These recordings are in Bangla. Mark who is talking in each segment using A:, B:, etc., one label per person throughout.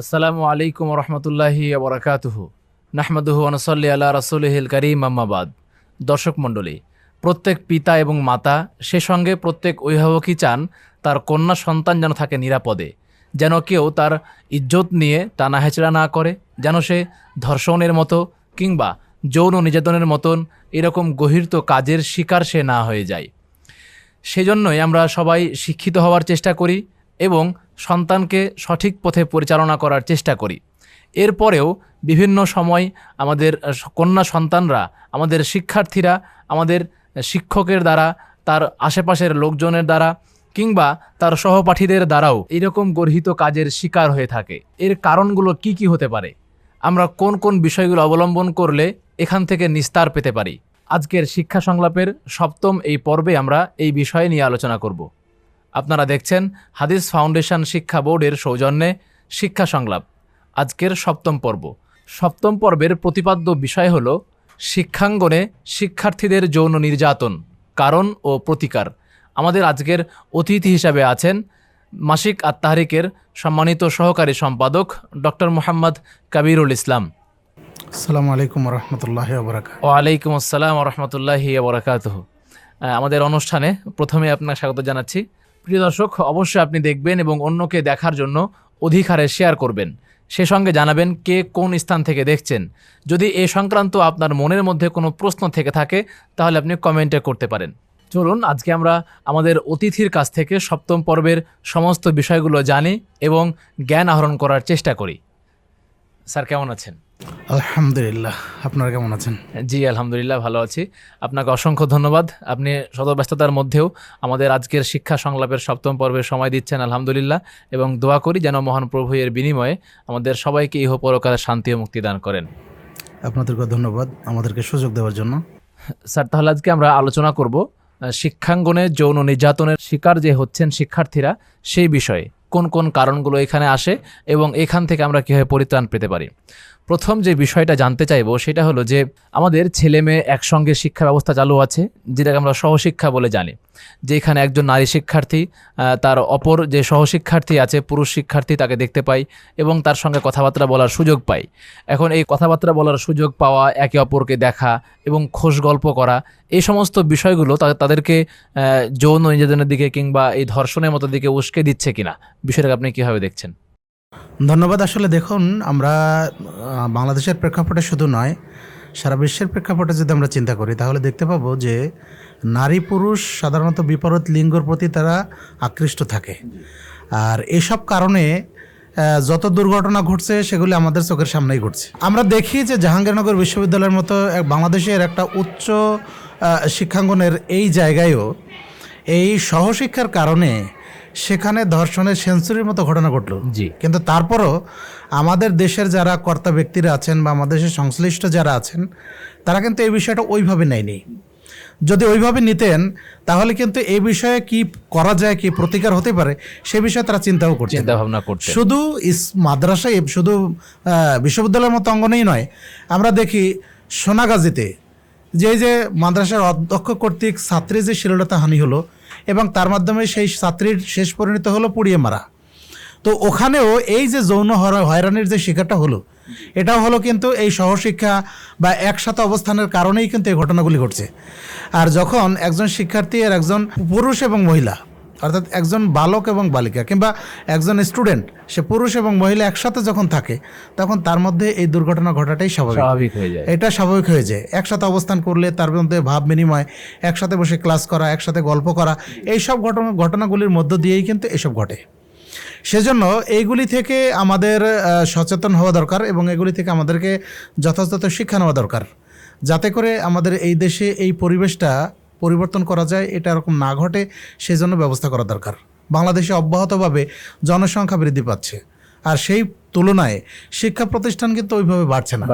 A: আসসালামু আলাইকুম রহমতুল্লাহি বরকাতুহু নাহমাদুহু ওয়া নুসাল্লি আলা রাসূলিহিল কারীম আম্মা বাদ। দর্শক মণ্ডলী, প্রত্যেক পিতা এবং মাতা সে সঙ্গে প্রত্যেক অভিভাবকই চান তার কন্যা সন্তান যেন থাকে নিরাপদে, যেন কেউ তার ইজ্জত নিয়ে টানা হেঁচড়া না করে, যেন সে ধর্ষণের মতো কিংবা যৌন নির্যাতনের মতন এরকম গহীরত কাজের শিকার সে না হয়ে যায়। সেজন্যই আমরা সবাই শিক্ষিত হওয়ার চেষ্টা করি এবং সন্তানকে সঠিক পথে পরিচালনা করার চেষ্টা করি। এরপরেও বিভিন্ন সময় আমাদের কন্যা সন্তানরা, আমাদের শিক্ষার্থীরা, আমাদের শিক্ষকের দ্বারা, তার আশেপাশের লোকজনের দ্বারা কিংবা তার সহপাঠীদের দ্বারাও এরকম গর্হিত কাজের শিকার হয়ে থাকে। এর কারণগুলো কি কি হতে পারে? আমরা কোন কোন বিষয়গুলো অবলম্বন করলে এখান থেকে নিস্তার পেতে পারি? আজকের শিক্ষা সংলাপের সপ্তম এই পর্বে আমরা এই বিষয় নিয়ে আলোচনা করব। আপনারা দেখছেন হাদিস ফাউন্ডেশন শিক্ষা বোর্ডের সৌজন্যে শিক্ষা সংলাপ, আজকের সপ্তম পর্ব। সপ্তম পর্বের প্রতিপাদ্য বিষয় হল শিক্ষাঙ্গনে শিক্ষার্থীদের যৌন নির্যাতন, কারণ ও প্রতিকার। আমাদের আজকের অতিথি হিসাবে আছেন মাসিক আত-তাহরিকের সম্মানিত সহকারী সম্পাদক ডক্টর মোহাম্মদ কাবিরুল ইসলাম।
B: আসসালামু আলাইকুম রহমতুল্লাহি ওয়া বারাকাতুহু।
A: ওয়ালাইকুম আসসালাম রহমতুল্লাহি ওয়া বারাকাতুহু। আমাদের অনুষ্ঠানে প্রথমে আপনাকে স্বাগত জানাচ্ছি। প্রিয় দর্শক, অবশ্যই আপনি দেখবেন এবং অন্যকে দেখার জন্য অধিক হারে শেয়ার করবেন। সে সঙ্গে জানাবেন কে কোন স্থান থেকে দেখছেন। যদি এ সংক্রান্ত আপনার মনের মধ্যে কোনো প্রশ্ন থেকে থাকে তাহলে আপনি কমেন্টে করতে পারেন। চলুন আজকে আমরা আমাদের অতিথির কাছ থেকে সপ্তম পর্বের সমস্ত বিষয়গুলো জানি এবং জ্ঞান আহরণ করার চেষ্টা করি। স্যার, কেমন আছেন?
B: আলহামদুলিল্লাহ, আপনারা কেমন আছেন?
A: জি আলহামদুলিল্লাহ, ভালো আছি। আপনাকে অসংখ্য ধন্যবাদ। আপনি শত ব্যস্ততার মধ্যেও আমাদের আজকের শিক্ষা সংলাপের সপ্তম পর্বের সময় দিচ্ছেন, আলহামদুলিল্লাহ। এবং দোয়া করি যেন মহান প্রভু এর বিনিময়ে আমাদের সবাইকে ইহপরকালে শান্তি ও মুক্তি দান করেন।
B: আপনাদেরকে ধন্যবাদ আমাদেরকে সুযোগ দেওয়ার জন্য।
A: স্যার, তাহলে আজকে আমরা আলোচনা করব শিক্ষাঙ্গনে যৌন নির্যাতনের শিকার যে হচ্ছেন শিক্ষার্থীরা, সেই বিষয়ে কোন কোন কারণগুলো এখানে আসে এবং এখান থেকে আমরা কীভাবে পরিত্রাণ পেতে পারি। প্রথম যে বিষয়টা জানতে চাইব সেটা হলো যে আমাদের ছেলে মেয়ে একসঙ্গে শিক্ষা ব্যবস্থা চালু আছে, যেটাকে আমরা সহশিক্ষা বলে জানি। যে এখানে একজন নারী শিক্ষার্থী তার অপর যে সহশিক্ষার্থী আছে পুরুষ শিক্ষার্থী, তাকে দেখতে পাই এবং তার সঙ্গে কথাবার্তা বলার সুযোগ পাই। এখন এই কথাবার্তা বলার সুযোগ পাওয়া, একে অপরকে দেখা এবং খোশ গল্প করা, এই সমস্ত বিষয়গুলো তাদেরকে যৌন নির্যাতনের দিকে কিংবা এই ধর্ষণের মতো দিকে উস্কে দিচ্ছে কিনা, বিষয়টাকে আপনি কীভাবে দেখছেন?
B: ধন্যবাদ। আসলে দেখুন, আমরা বাংলাদেশের প্রেক্ষাপটে শুধু নয়, সারা বিশ্বের প্রেক্ষাপটে যদি আমরা চিন্তা করি তাহলে দেখতে পাবো যে নারী পুরুষ সাধারণত বিপরীত লিঙ্গর প্রতি তারা আকৃষ্ট থাকে। আর এসব কারণে যত দুর্ঘটনা ঘটছে সেগুলি আমাদের চোখের সামনেই ঘটছে। আমরা দেখি যে জাহাঙ্গীরনগর বিশ্ববিদ্যালয়ের মতো বাংলাদেশের একটা উচ্চ শিক্ষাঙ্গনের এই জায়গায়ও এই সহশিক্ষার কারণে সেখানে ধর্ষণের সেঞ্চুরির মতো ঘটনা ঘটলো।
A: জি,
B: কিন্তু তারপরও আমাদের দেশের যারা কর্তা ব্যক্তিরা আছেন বা আমাদের দেশের সংশ্লিষ্ট যারা আছেন তারা কিন্তু এই বিষয়টা ওইভাবে নেয়নি। যদি ওইভাবে নিতেন তাহলে কিন্তু এই বিষয়ে কি করা যায়, কি প্রতিকার হতে পারে সে বিষয়ে তারা চিন্তাও করতেন,
A: চিন্তাভাবনা করতেন।
B: শুধু মাদ্রাসায়, শুধু বিশ্ববিদ্যালয়ের মতো অঙ্গনেই নয়। আমরা দেখি সোনাগাজীতে যে মাদ্রাসার অধ্যক্ষ কর্তৃক ছাত্রীর যে শ্লীলতাহানি হলো এবং তার মাধ্যমে সেই ছাত্রীর শেষ পরিণত হলো পুড়িয়ে মারা। তো ওখানেও এই যে যৌন হয়রানির যে শিকারটা হলো, এটাও হলো কিন্তু এই সহশিক্ষা বা একসাথে অবস্থানের কারণেই কিন্তু এই ঘটনাগুলি ঘটছে। আর যখন একজন শিক্ষার্থী আর একজন পুরুষ এবং মহিলা, অর্থাৎ একজন বালক এবং বালিকা কিংবা একজন স্টুডেন্ট, সে পুরুষ এবং মহিলা একসাথে যখন থাকে তখন তার মধ্যে এই দুর্ঘটনা ঘটাটাই স্বাভাবিক হয়ে যায়। এটা স্বাভাবিক হয়ে যায়। একসাথে অবস্থান করলে তার মধ্যে ভাব বিনিময়, একসাথে বসে ক্লাস করা, একসাথে গল্প করা, এইসব ঘটনাগুলির মধ্য দিয়েই কিন্তু এসব ঘটে। সেজন্য এইগুলি থেকে আমাদের সচেতন হওয়া দরকার এবং এগুলি থেকে আমাদেরকে যথাযথ শিক্ষা নেওয়া দরকার, যাতে করে আমাদের এই দেশে এই পরিবেশটা পরিবর্তন করা যায়, এটা এরকম না ঘটে সেজন্য ব্যবস্থা করা দরকার। বাংলাদেশে অব্যাহতভাবে জনসংখ্যা বৃদ্ধি পাচ্ছে, আর সেই তুলনায় শিক্ষা প্রতিষ্ঠান কিন্তু ওইভাবে বাড়ছে না।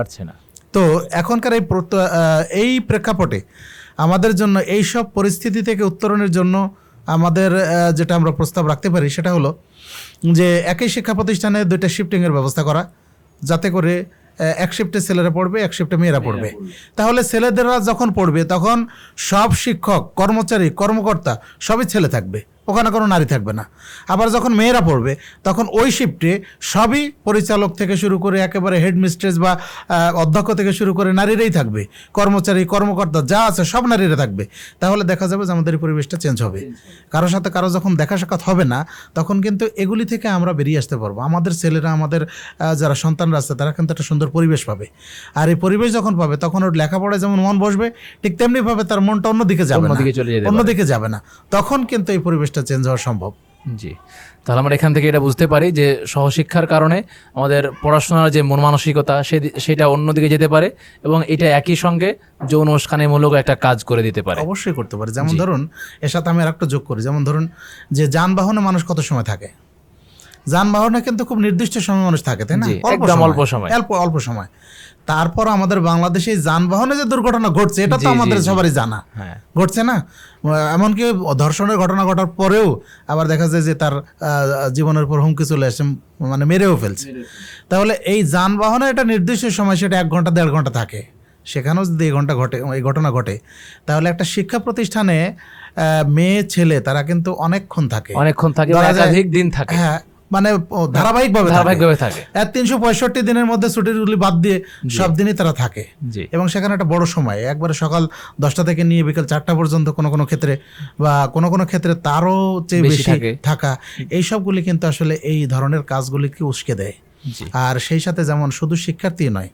B: তো এখনকার এই প্রেক্ষাপটে আমাদের জন্য এই সব পরিস্থিতি থেকে উত্তরণের জন্য আমাদের যেটা আমরা প্রস্তাব রাখতে পারি সেটা হলো যে একই শিক্ষা প্রতিষ্ঠানে দুইটা শিফটিংয়ের ব্যবস্থা করা, যাতে করে এক শিফটে ছেলেরা পড়বে, এক শিফটে মেয়েরা পড়বে। তাহলে ছেলেদেররা যখন পড়বে তখন সব শিক্ষক, কর্মচারী, কর্মকর্তা সবই ছেলে থাকবে, ওখানে কোনো নারী থাকবে না। আবার যখন মেয়েরা পড়বে তখন ওই শিফটে সবই পরিচালক থেকে শুরু করে একেবারে হেডমিস্ট্রেস বা অধ্যক্ষ থেকে শুরু করে নারীরাই থাকবে, কর্মচারী কর্মকর্তা যা আছে সব নারীরা থাকবে। তাহলে দেখা যাবে যে আমাদের এই পরিবেশটা চেঞ্জ হবে। কারোর সাথে কারো যখন দেখা সাক্ষাৎ হবে না তখন কিন্তু এগুলি থেকে আমরা বেরিয়ে আসতে পারবো। আমাদের ছেলেরা, আমাদের যারা সন্তানরা আছে তারা কিন্তু একটা সুন্দর পরিবেশ পাবে। আর এই পরিবেশ যখন পাবে তখন ওর লেখাপড়ায় যেমন মন বসবে, ঠিক তেমনিভাবে তার মনটা অন্যদিকে যাবে না,
A: অন্যদিকে চলে যেতে পারে।
B: অন্যদিকে যাবে না। তখন কিন্তু এই পরিবেশটা চেঞ্জ হওয়া সম্ভব।
A: জি, তাহলে আমরা এখান থেকে এটা বুঝতে পারি যে সহশিক্ষার কারণে আমাদের পড়াশোনার যে মন মানসিকতা সেটা অন্যদিকে যেতে পারে এবং এটা একই সঙ্গে যৌন উস্কানিমূলক একটা কাজ করে দিতে পারে।
B: অবশ্যই করতে পারে। যেমন ধরুন, এর সাথে আমি আরেকটা যোগ করি, যেমন ধরুন যে যানবাহনে মানুষ কত সময় থাকে, যানবাহনে কিন্তু খুব নির্দিষ্ট সময় মানুষ থাকে, তাই না?
A: জি, একদম অল্প সময়।
B: অল্প সময়। তারপর আমাদের বাংলাদেশে যানবাহনে যে দুর্ঘটনা ঘটছে এটা তো আমাদের সবারই জানা, ঘটছে না? এমনকি ধর্ষণের ঘটনা ঘটার পরেও আবার দেখা যায় যে তার জীবনের উপর হুমকি চলে আসে, মানে মেরেও ফেলছে। তাহলে এই যানবাহনে একটা নির্দিষ্ট সময়, সেটা 1 ঘন্টা 1.5 ঘন্টা থাকে, সেখানেও যদি এই ঘটনা ঘটে তাহলে একটা শিক্ষা প্রতিষ্ঠানে মেয়ে ছেলে তারা কিন্তু অনেকক্ষণ থাকে,
A: একাধিক দিন থাকে।
B: হ্যাঁ, মানে ধারাবাহিকভাবে থাকে। 365 দিনের মধ্যে ছুটিগুলি বাদ দিয়ে সব দিনই তারা থাকে। এবং সেখানে একটা বড় সময়, একবারে সকাল 10টা থেকে নিয়ে বিকেল 4টা পর্যন্ত কোনো ক্ষেত্রে, বা কোনো ক্ষেত্রে তারও চেয়ে বেশি থাকা, এই সবগুলি কিন্তু আসলে এই ধরনের কাজগুলিকে উস্কে দেয়। আর সেই সাথে যেমন শুধু শিক্ষার্থী নয়,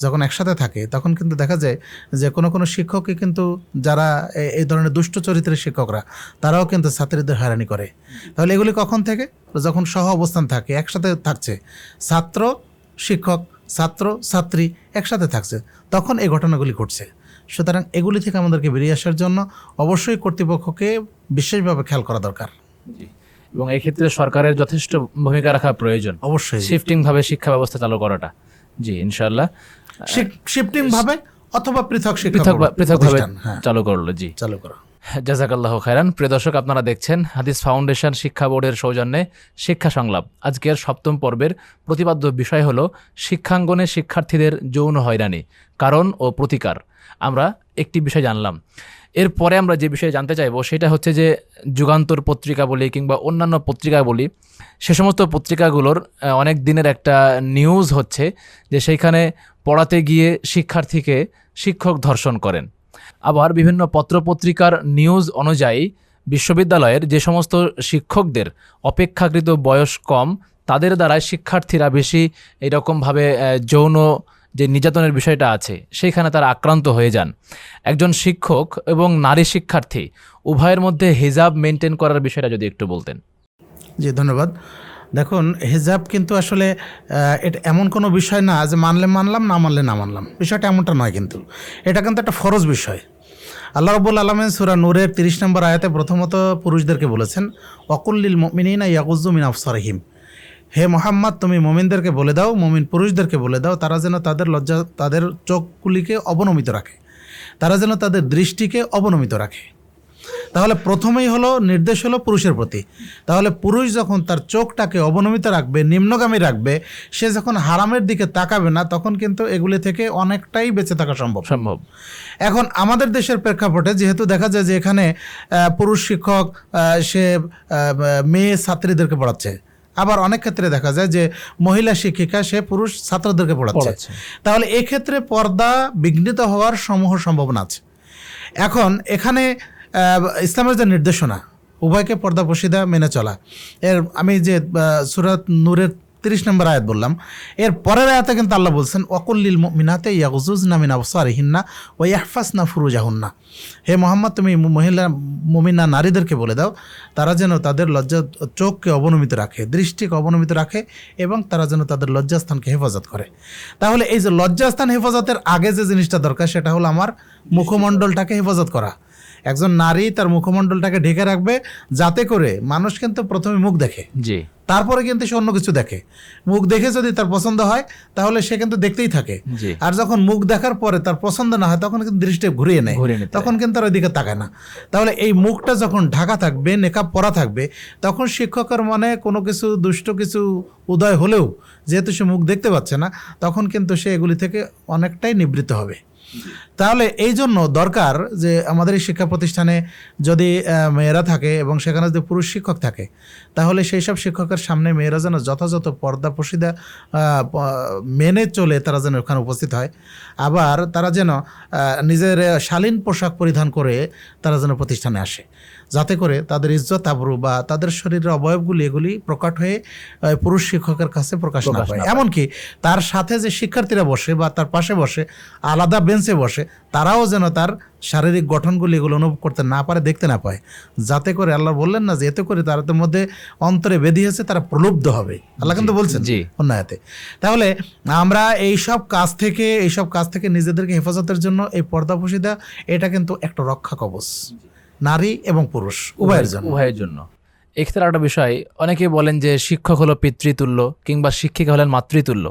B: যখন একসাথে থাকে তখন কিন্তু দেখা যায় যে কোনো শিক্ষকই কিন্তু, যারা এই ধরনের দুষ্ট চরিত্রের শিক্ষকরা, তারাও কিন্তু ছাত্রীদের হয়রানি করে। তাহলে এগুলি কখন থেকে? যখন সহ অবস্থান থাকে, একসাথে থাকছে, ছাত্র শিক্ষক, ছাত্র ছাত্রী একসাথে থাকছে, তখন এই ঘটনাগুলি ঘটছে। সুতরাং এগুলি থেকে আমাদেরকে বেরিয়ে আসার জন্য অবশ্যই কর্তৃপক্ষকে বিশেষভাবে খেয়াল করা দরকার।
A: এবং এই ক্ষেত্রে সরকারের যথেষ্ট ভূমিকা রাখা প্রয়োজন,
B: অবশ্যই
A: শিফটিং ভাবে শিক্ষা ব্যবস্থা চালু করাটা। জি, ইনশাআল্লাহ
B: শিফটিং ভাবে অথবা
A: পৃথকভাবে চালু করলো। জি,
B: চালু করা।
A: জাযাকাল্লাহু খায়রান। প্রিয় দর্শক, আপনারা দেখছেন হাদিস ফাউন্ডেশন শিক্ষা বোর্ডের সৌজন্যে শিক্ষা সংলাপ। আজকের 7ম পর্বের প্রতিপাদ্য বিষয় হলো শিক্ষাঙ্গনে শিক্ষার্থীদের যৌন হয়রানি, কারণ ও প্রতিকার। আমরা একটি বিষয় জানলাম, এরপরে আমরা যে বিষয়ে জানতে চাইবো সেটা হচ্ছে যে যুগান্তর পত্রিকা বলি কিংবা অন্যান্য পত্রিকা বলি, সে সমস্ত পত্রিকাগুলোর অনেক দিনের একটা নিউজ হচ্ছে যে সেইখানে পড়াতে গিয়ে শিক্ষার্থীকে শিক্ষক ধর্ষণ করেন। আবার বিভিন্ন পত্রপত্রিকার নিউজ অনুযায়ী বিশ্ববিদ্যালয়ের যে সমস্ত শিক্ষকদের অপেক্ষাকৃত বয়স কম, তাদের দ্বারাই শিক্ষার্থীরা বেশি এরকমভাবে যৌন যে নির্যাতনের বিষয়টা আছে সেইখানে তারা আক্রান্ত হয়ে যান। একজন শিক্ষক এবং নারী শিক্ষার্থী উভয়ের মধ্যে হিজাব মেনটেন করার বিষয়টা যদি একটু বলতেন।
B: জি, ধন্যবাদ। দেখুন, হিজাব কিন্তু আসলে এটা এমন কোনো বিষয় না যে মানলে মানলাম, না মানলে না মানলাম, বিষয়টা এমনটা নয়। কিন্তু এটা কিন্তু একটা ফরজ বিষয়। আল্লাহ রাব্বুল আলামিন সূরা নূরের 30 নম্বর আয়াতে প্রথমত পুরুষদেরকে বলেছেন, ওয়াকুল্লিল মুমিনিনা ইয়াগুয্যু মিন আবসারিহিম, হে মুহাম্মদ তুমি মুমিনদেরকে বলে দাও, মুমিন পুরুষদেরকে বলে দাও, তারা যেন তাদের চোখগুলিকে অবনমিত রাখে, তারা যেন তাদের দৃষ্টিকে অবনমিত রাখে। তাহলে প্রথমেই হলো নির্দেশ হলো পুরুষের প্রতি। তাহলে পুরুষ যখন তার চোখটাকে অবনমিত রাখবে, নিম্নগামী রাখবে, সে যখন হারামের দিকে তাকাবে না, তখন কিন্তু এগুলি থেকে অনেকটাই বেঁচে থাকা সম্ভব। এখন আমাদের দেশের প্রেক্ষাপটে যেহেতু দেখা যায় যে এখানে পুরুষ শিক্ষক সে মেয়ে ছাত্রীদেরকে পড়াচ্ছে, আবার অনেক ক্ষেত্রে দেখা যায় যে মহিলা শিক্ষিকা সে পুরুষ ছাত্রদেরকে পড়াচ্ছে, তাহলে এক্ষেত্রে পর্দা বিঘ্নিত হওয়ার সমূহ সম্ভাবনা আছে। এখন এখানে ইসলামের যে নির্দেশনা, উভয়কে পর্দাপশিদা মেনে চলা, আমি যে সূরা নূরের 30 নম্বর আয়াত বললাম, এর পরের আয়াতে কিন্তু আল্লাহ বলছেন, ওয়াকুল্লিল মুমিনাতি ইয়াগুযুজনা মিন আবসারিহিন্না ওয়া ইয়াহফাজনা ফুরুজাহুন্না, হে মুহাম্মদ তুমি মুমিনা নারীদেরকে বলে দাও তারা যেন তাদের চোখকে অবনমিত রাখে, দৃষ্টিকে অবনমিত রাখে, এবং তারা যেন তাদের লজ্জাস্থানকে হেফাজত করে। তাহলে এই যে লজ্জাস্থান হেফাজতের আগে যে জিনিসটা দরকার সেটা হলো আমার মুখমণ্ডলটাকে হেফাজত করা। একজন নারী তার মুখমণ্ডলটাকে ঢেকে রাখবে, যাতে করে মানুষ কিন্তু প্রথমে মুখ দেখে, তারপরে কিন্তু সে অন্য কিছু দেখে। মুখ দেখে যদি তার পছন্দ হয় তাহলে সে কিন্তু দেখতেই থাকে, আর যখন মুখ দেখার পরে তার পছন্দ না হয় তখন কিন্তু দৃষ্টি ঘুরিয়ে নেয়, তখন কিন্তু আর ওইদিকে তাকায় না। তাহলে এই মুখটা যখন ঢাকা থাকবে, নেকাব পরা থাকবে, তখন শিক্ষকের মনে কোনো কিছু দুষ্ট কিছু উদয় হলেও যেহেতু সে মুখ দেখতে পাচ্ছে না, তখন কিন্তু সে এগুলি থেকে অনেকটাই নিবৃত্ত হবে। তাহলে এই জন্য দরকার যে আমাদের এই শিক্ষা প্রতিষ্ঠানে যদি মেয়েরা থাকে এবং সেখানে যদি পুরুষ শিক্ষক থাকে, তাহলে সেই সব শিক্ষকের সামনে মেয়েরা যেন যথাযথ পর্দা প্রসিদা মেনে চলে তারা যেন ওখানে উপস্থিত হয়। আবার তারা যেন নিজের শালীন পোশাক পরিধান করে তারা যেন প্রতিষ্ঠানে আসে, যাতে করে তাদের ইজ্জত আবরু বা তাদের শরীরের অবয়বগুলি এগুলি প্রকট হয়ে পুরুষ শিক্ষকের কাছে প্রকাশ না পায়। এমনকি তার সাথে যে শিক্ষার্থীরা বসে বা তার পাশে বসে আলাদা বেঞ্চে বসে, তারাও যেন তার শারীরিক গঠনগুলি এগুলো অনুভব করতে না পারে, দেখতে না পায়, যাতে করে আল্লাহ বললেন না যে এতে করে তাদের মধ্যে অন্তরে বেঁধে আছে, তারা প্রলুব্ধ হবে। আল্লাহ কিন্তু বলছেন অন্যায়তে। তাহলে আমরা এইসব কাজ থেকে নিজেদেরকে হেফাজতের জন্য এই পর্দা প্রসিদা এটা কিন্তু একটা রক্ষা কবচ, নারী এবং পুরুষ
A: উভয়ের জন্য। এক্ষেত্রে একটা বিষয়, অনেকেই বলেন যে শিক্ষক হলো পিতৃতুল্য কিংবা শিক্ষিকা হলেন মাতৃতুল্য।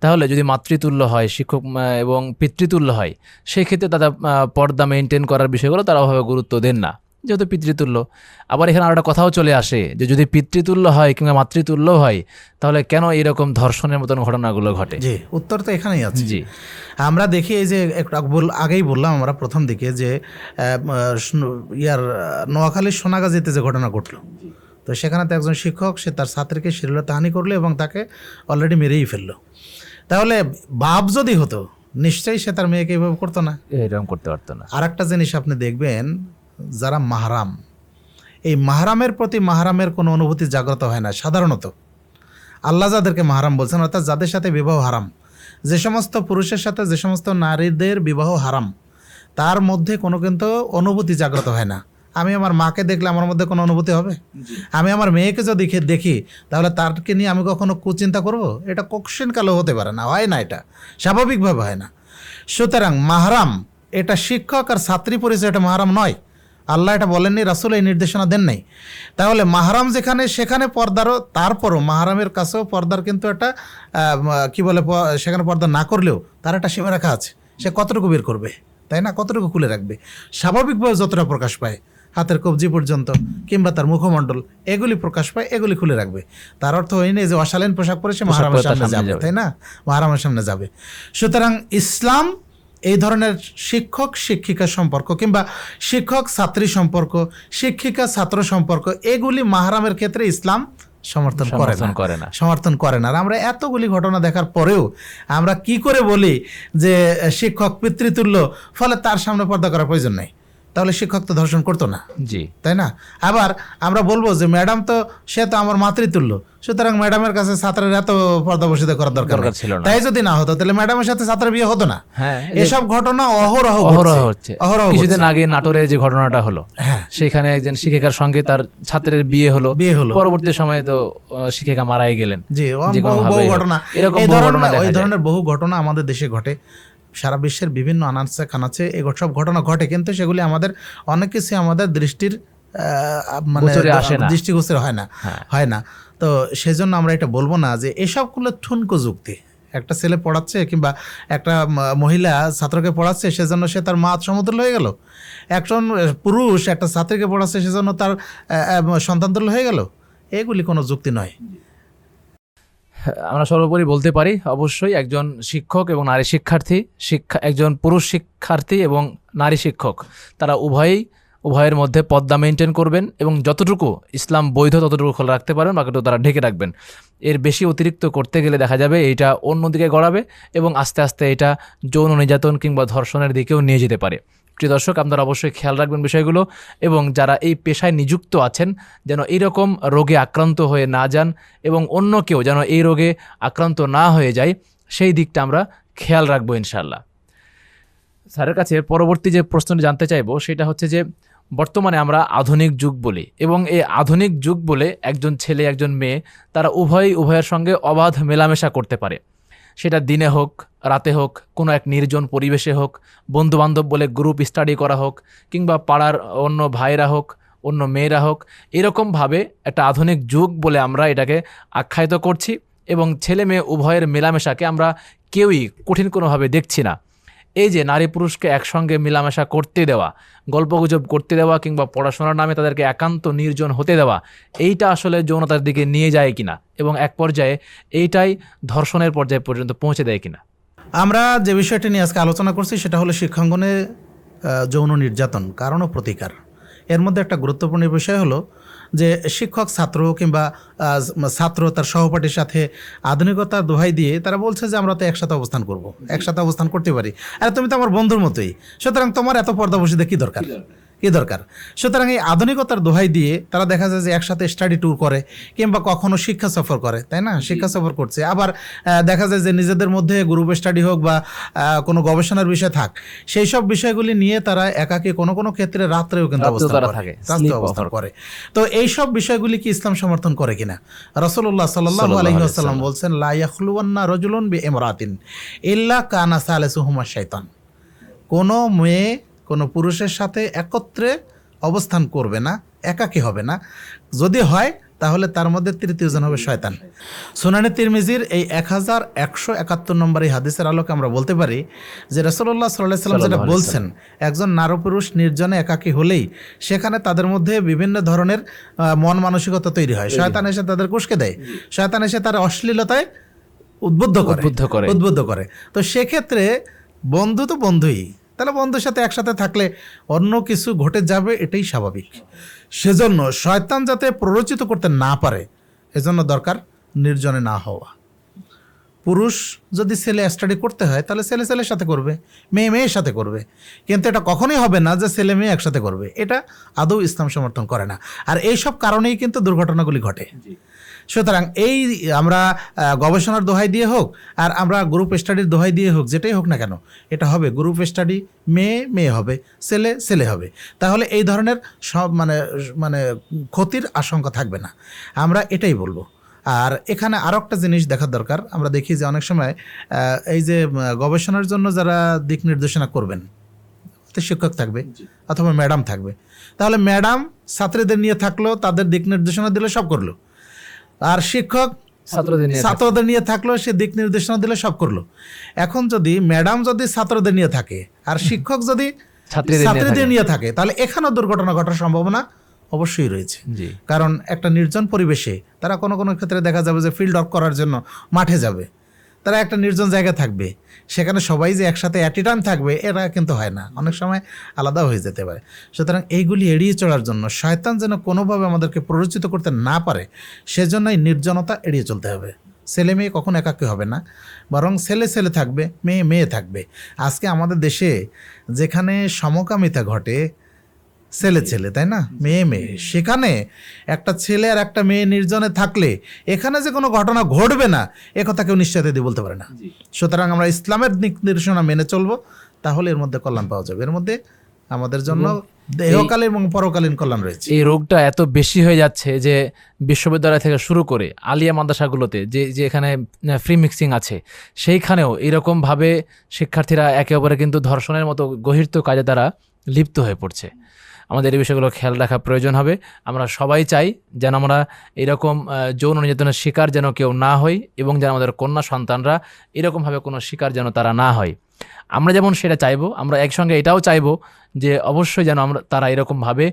A: তাহলে যদি মাতৃতুল্য হয় শিক্ষক এবং পিতৃতুল্য হয়, সেই ক্ষেত্রে তারা পর্দা মেনটেন করার বিষয়গুলো তারা ওভাবে গুরুত্ব দেন না, যেহেতু পিতৃতুল্য। আবার এখানে আরেকটা কথাও চলে আসে যে যদি পিতৃতুল্য হয় কিংবা মাতৃতুল্য হয়, তাহলে কেন এরকম ধর্ষণের মতন ঘটনাগুলো ঘটে?
B: জি, উত্তর তো এখানেই আছে। জি, আমরা দেখি এই যে একটু আগেই বললাম আমরা প্রথম দিকে যে নোয়াখালীর সোনাগাজীতে যে ঘটনা ঘটলো, তো সেখানে তো একজন শিক্ষক সে তার ছাত্রীকে শ্লীলতাহানি করলো এবং তাকে অলরেডি মেরেই ফেললো। তাহলে বাপ যদি হতো নিশ্চয়ই সে তার মেয়েকে এইভাবে করতো না,
A: এরকম করতে পারতো না।
B: আর একটা জিনিস আপনি দেখবেন, যারা মাহরাম, এই মাহরামের প্রতি মাহরামের কোনো অনুভূতি জাগ্রত হয় না সাধারণত। আল্লাহ যাদেরকে মাহরাম বলছেন, অর্থাৎ যাদের সাথে বিবাহ হারাম, যে সমস্ত পুরুষের সাথে যে সমস্ত নারীদের বিবাহ হারাম, তার মধ্যে কোনো কিন্তু অনুভূতি জাগ্রত হয় না। আমি আমার মাকে দেখলে আমার মধ্যে কোনো অনুভূতি হবে? আমি আমার মেয়েকে যদি দেখি, তাহলে তারকে নিয়ে আমি কখনো কুচিন্তা করব? এটা কোশ্চেন কালো হতে পারে না, হয় না, এটা স্বাভাবিকভাবে হয় না। সুতরাং মাহরাম এটা শিক্ষক আর ছাত্রী পরিচয়, এটা মাহরাম নয়। আল্লাহ এটা বলেননি, রাসূল এই নির্দেশনা দেন নাই। তাহলে মাহরাম যেখানে সেখানে পর্দারও, তারপরও মাহরামের কাছেও পর্দার কিন্তু একটা সেখানে পর্দা না করলেও তার একটা সীমা রাখা আছে। সে কতটুকু বের করবে, তাই না? কতটুকু খুলে রাখবে? স্বাভাবিকভাবে যতটা প্রকাশ পায়, হাতের কবজি পর্যন্ত কিংবা তার মুখমণ্ডল, এগুলি প্রকাশ পায়, এগুলি খুলে রাখবে। তার অর্থ হয় না যে অশালীন পোশাক পরে সে মাহরামের সামনে যাবে, তাই না? মাহরামের সামনে যাবে। সুতরাং ইসলাম এই ধরনের শিক্ষক শিক্ষিকা সম্পর্ক কিংবা শিক্ষক ছাত্রী সম্পর্ক, শিক্ষিকা ছাত্র সম্পর্ক, এগুলি মাহরামের ক্ষেত্রে ইসলাম সমর্থন করে না। আর আমরা এতগুলি ঘটনা দেখার পরেও আমরা কি করে বলি যে শিক্ষক পিতৃতুল্য, ফলে তার সামনে পর্দা করার প্রয়োজন নেই? তাহলে শিক্ষক তো ধর্ষণ করতো না, জি, তাই না? আবার আমরা বলবো যে ম্যাডাম তো সে তো আমার মাতৃতুল্য, সুতরাং ম্যাডামের কাছে ছাত্রের এত পর্দা বসিতে করার দরকার ছিল না। তাই যদি না হতো তাহলে ম্যাডামের সাথে ছাত্রের বিয়ে হতো না। এসব ঘটনা অহরহ হচ্ছে।
A: কিছুদিন আগে নাটোরে যে ঘটনাটা হলো, সেখানে একজন শিক্ষিকার সঙ্গে তার ছাত্রের বিয়ে হলো, পরবর্তী সময়ে তো শিক্ষিকা মারাই গেলেন। জি,
B: বহু ঘটনা, এই ধরনের বহু ঘটনা আমাদের দেশে ঘটে। সারা বিশ্বের বিভিন্ন আনাচে কানাচে এই সব ঘটনা ঘটে, কিন্তু সেগুলি আমাদের অনেক কিছু আমাদের দৃষ্টিগোচরে হয় না। তো সেজন্য আমরা এটা বলবো না যে এসবগুলো ঠুনকো যুক্তি। একটা ছেলে পড়াচ্ছে কিংবা একটা মহিলা ছাত্রকে পড়াচ্ছে, সেজন্য সে তার মা সমতুল্য হয়ে গেল। একজন পুরুষ একটা ছাত্রীকে পড়াচ্ছে, সেজন্য তার সন্তানতুল্য হয়ে গেল। এগুলি কোনো যুক্তি নয়।
A: আমরা সর্বোপরি বলতে পারি, অবশ্যই একজন শিক্ষক এবং নারী শিক্ষার্থী, একজন পুরুষ শিক্ষার্থী এবং নারী শিক্ষক, তারা উভয়ের মধ্যে পর্দা মেনটেন করবেন এবং যতটুকু ইসলাম বৈধ ততটুকু খোলা রাখতে পারবেন, বাকিটুকু তারা ঢেকে রাখবেন। এর বেশি অতিরিক্ত করতে গেলে দেখা যাবে এইটা অন্যদিকে গড়াবে এবং আস্তে আস্তে এটা যৌন নির্যাতন কিংবা ধর্ষণের দিকেও নিয়ে যেতে পারে। প্রিয় দর্শক, আপনারা অবশ্যই খেয়াল রাখবেন বিষয়গুলো এবং যারা এই পেশায় নিযুক্ত আছেন যেন এইরকম রোগে আক্রান্ত হয়ে না যান এবং অন্য কেউ যেন এই রোগে আক্রান্ত না হয়ে যায়, সেই দিকটা আমরা খেয়াল রাখবো ইনশাআল্লাহ। স্যারের কাছে পরবর্তী যে প্রশ্নটি জানতে চাইবো সেটা হচ্ছে যে বর্তমানে আমরা আধুনিক যুগ বলি এবং এই আধুনিক যুগ বলে একজন ছেলে একজন মেয়ে তারা উভয়ের সঙ্গে অবাধ মেলামেশা করতে পারে, সেটা দিনে হোক রাতে হোক, কোনো এক নির্জন পরিবেশে হোক, বন্ধুবান্ধব বলে গ্রুপ স্টাডি করা হোক কিংবা পাড়ার অন্য ভাইরা হোক, অন্য মেয়েরা হোক, এরকমভাবে একটা আধুনিক যুগ বলে আমরা এটাকে আখ্যায়িত করছি এবং ছেলে মেয়ে উভয়ের মেলামেশাকে আমরা কেউই কঠিন কোনোভাবে দেখছি না। এই যে নারী পুরুষকে একসঙ্গে মেলামেশা করতে দেওয়া, গল্পগুজব করতে দেওয়া কিংবা পড়াশোনার নামে তাদেরকে একান্ত নির্জন হতে দেওয়া, এইটা আসলে যৌনতার দিকে নিয়ে যায় কিনা এবং এক পর্যায়ে এইটাই ধর্ষণের পর্যায়ে পর্যন্ত পৌঁছে দেয় কিনা?
B: আমরা যে বিষয়টি নিয়ে আজকে আলোচনা করছি সেটা হলো শিক্ষাঙ্গনে যৌন নির্যাতন কারণ ও প্রতিকার। এর মধ্যে একটা গুরুত্বপূর্ণ বিষয় হলো যে শিক্ষক ছাত্র কিংবা ছাত্র তার সহপাঠীর সাথে আধুনিকতার দোহাই দিয়ে তারা বলছে যে আমরা তো একসাথে অবস্থান করব, একসাথে অবস্থান করতে পারি, আর তুমি তো আমার বন্ধুর মতোই, সুতরাং তোমার এত পর্দা বসিতে কী দরকার, কী দরকার। সুতরাং এই আধুনিকতার দোহাই দিয়ে তারা দেখা যায় যে একসাথে স্টাডি ট্যুর করে কিংবা কখনো শিক্ষা সফর করে, তাই না, শিক্ষা সফর করছে। আবার দেখা যায় যে নিজেদের মধ্যে গ্রুপ স্টাডি হোক বা কোনো গবেষণার বিষয় থাক, সেই সব বিষয়গুলি নিয়ে তারা একাকী কোনো কোনো ক্ষেত্রে রাত্রেও কিন্তু অবস্থান করে। তো এই সব বিষয়গুলি কি ইসলাম সমর্থন করে কিনা? রাসূলুল্লাহ সাল্লাল্লাহু আলাইহি ওয়াসাল্লাম বলছেন, লা ইয়াখলুওয়ান্না রাজুলুন বিইমরাতিন ইল্লা কানা সালিসুহুমা শাইতান। কোনো মেয়ে কোনো পুরুষের সাথে একত্রে অবস্থান করবে না, একাকী হবে না, যদি হয় তাহলে তার মধ্যে তৃতীয়জন হবে শয়তান। সুনানে তিরমিজির এই 1171 নম্বর এই হাদিসের আলোকে আমরা বলতে পারি যে রাসূলুল্লাহ সাল্লাল্লাহু আলাইহি ওয়াসাল্লাম যেটা বলছেন, একজন নারী পুরুষ নির্জনে একাকী হলেই সেখানে তাদের মধ্যে বিভিন্ন ধরনের মন মানসিকতা তৈরি হয়। শয়তান এসে তাদের কুঁশকে দেয়, শয়তান এসে তার অশ্লীলতায় উদ্বুদ্ধ করে। তো সেক্ষেত্রে বন্ধু তো বন্ধুই, তাহলে বন্ধুর সাথে একসাথে থাকলে অন্য কিছু ঘটে যাবে, এটাই স্বাভাবিক। সেজন্য শয়তান যাতে প্ররোচিত করতে না পারে, এজন্য দরকার নির্জনে না হওয়া। পুরুষ যদি ছেলে স্টাডি করতে হয় তাহলে ছেলে ছেলের সাথে করবে, মেয়ে মেয়ের সাথে করবে, কিন্তু এটা কখনোই হবে না যে ছেলে মেয়ে একসাথে করবে। এটা আদৌ ইসলাম সমর্থন করে না। আর এই সব কারণেই কিন্তু দুর্ঘটনাগুলি ঘটে। সুতরাং এই আমরা গবেষণার দোহাই দিয়ে হোক আর আমরা গ্রুপ স্টাডির দোহাই দিয়ে হোক, যেটাই হোক না কেন, এটা হবে গ্রুপ স্টাডি, মেয়ে মেয়ে হবে, ছেলে ছেলে হবে। তাহলে এই ধরনের সব মানে ক্ষতির আশঙ্কা থাকবে না, আমরা এটাই বলবো। আর এখানে আরও একটা জিনিস দেখার দরকার। আমরা দেখি যে অনেক সময় এই যে গবেষণার জন্য যারা দিক নির্দেশনা করবেন, শিক্ষক থাকবে অথবা ম্যাডাম থাকবে, তাহলে ম্যাডাম ছাত্রীদের নিয়ে থাকলো, তাদের দিক নির্দেশনা দিলে সব করলো, আর শিক্ষক ছাত্রদের নিয়ে থাকলো, সে দিক নির্দেশনা দিলে সব করলো। এখন যদি ম্যাডাম যদি ছাত্রদের নিয়ে থাকে আর শিক্ষক যদি ছাত্রীদের নিয়ে থাকে, তাহলে এখানেও দুর্ঘটনা ঘটার সম্ভাবনা অবশ্যই রয়েছে। কারণ একটা নির্জন পরিবেশে তারা কোনো কোনো ক্ষেত্রে দেখা যাবে যে ফিল্ড ওয়ার্ক করার জন্য মাঠে যাবে, তারা একটা নির্জন জায়গায় থাকবে, সেখানে সবাই যে একসাথে অ্যাট এ টাইম থাকবে এটা কিন্তু হয় না, অনেক সময় আলাদা হয়ে যেতে পারে। সুতরাং এইগুলি এড়িয়ে চলার জন্য, শয়তান যেন কোনোভাবে আমাদেরকে প্ররোচিত করতে না পারে, সেজন্যই নির্জনতা এড়িয়ে চলতে হবে। ছেলে মেয়ে কখনো একাকী হবে না, বরং ছেলে ছেলে থাকবে, মেয়ে মেয়ে থাকবে। আজকে আমাদের দেশে যেখানে সমকামিতা ঘটে, ছেলে ছেলে তাই না, মেয়ে মেয়ে, সেখানে একটা ছেলে আর একটা মেয়ে নির্জনে থাকলে এখানে যে কোনো ঘটনা ঘটবে না এ কথা কেউ নিশ্চয়তা দিয়ে বলতে পারে না। সুতরাং আমরা ইসলামের নির্দেশনা মেনে চলবো, তাহলে এর মধ্যে কল্যাণ পাওয়া যাবে। এর মধ্যে আমাদের জন্য দেহকালীন এবং পরকালীন কল্যাণ রয়েছে।
A: এই রোগটা এত বেশি হয়ে যাচ্ছে যে বিশ্ববিদ্যালয় থেকে শুরু করে আলিয়া মাদ্রাসাগুলোতে যে এখানে ফ্রি মিক্সিং আছে, সেইখানেও এরকমভাবে শিক্ষার্থীরা একে অপরে কিন্তু ধর্ষণের মতো গহির্ত কাজে তারা লিপ্ত হয়ে পড়ছে। আমাদের এই বিষয়গুলো খেয়াল রাখা প্রয়োজন হবে। আমরা সবাই চাই যেন আমরা এরকম যৌন নির্যাতনের শিকার যেন কেউ না হই, এবং যেন আমাদের কন্যা সন্তানরা এরকমভাবে কোনো শিকার যেন তারা না হয়। আমরা যেমন সেটা চাইবো, আমরা একসঙ্গে এটাও চাইবো যে অবশ্যই যেন তারা এরকমভাবে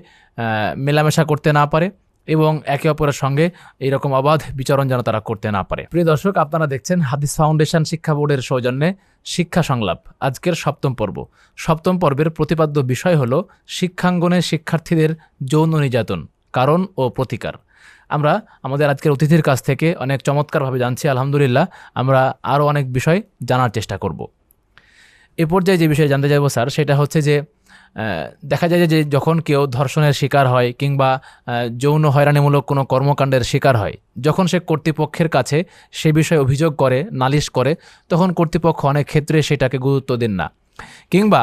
A: মেলামেশা করতে না পারে এবং একে অপরের সঙ্গে এইরকম অবাধ বিচরণ যেন তারা করতে না পারে। প্রিয় দর্শক, আপনারা দেখছেন হাদিস ফাউন্ডেশন শিক্ষা বোর্ডের সৌজন্যে শিক্ষা সংলাপ, আজকের 7ম পর্ব। 7ম পর্বের প্রতিপাদ্য বিষয় হলো শিক্ষাঙ্গনে শিক্ষার্থীদের যৌন নির্যাতন, কারণ ও প্রতিকার। আমরা আমাদের আজকের অতিথির কাছ থেকে অনেক চমৎকারভাবে জানছি, আলহামদুলিল্লাহ। আমরা আরও অনেক বিষয় জানার চেষ্টা করব। এ পর্যায়ে যে বিষয়ে জানতে চাইব স্যার, সেটা হচ্ছে যে দেখা যায় যে যখন কেউ ধর্ষণের শিকার হয় কিংবা যৌন হয়রানিমূলক কোনো কর্মকাণ্ডের শিকার হয়, যখন সে কর্তৃপক্ষের কাছে সে বিষয়ে অভিযোগ করে, নালিশ করে, তখন কর্তৃপক্ষ অনেক ক্ষেত্রে সেটাকে গুরুত্ব দেন না, কিংবা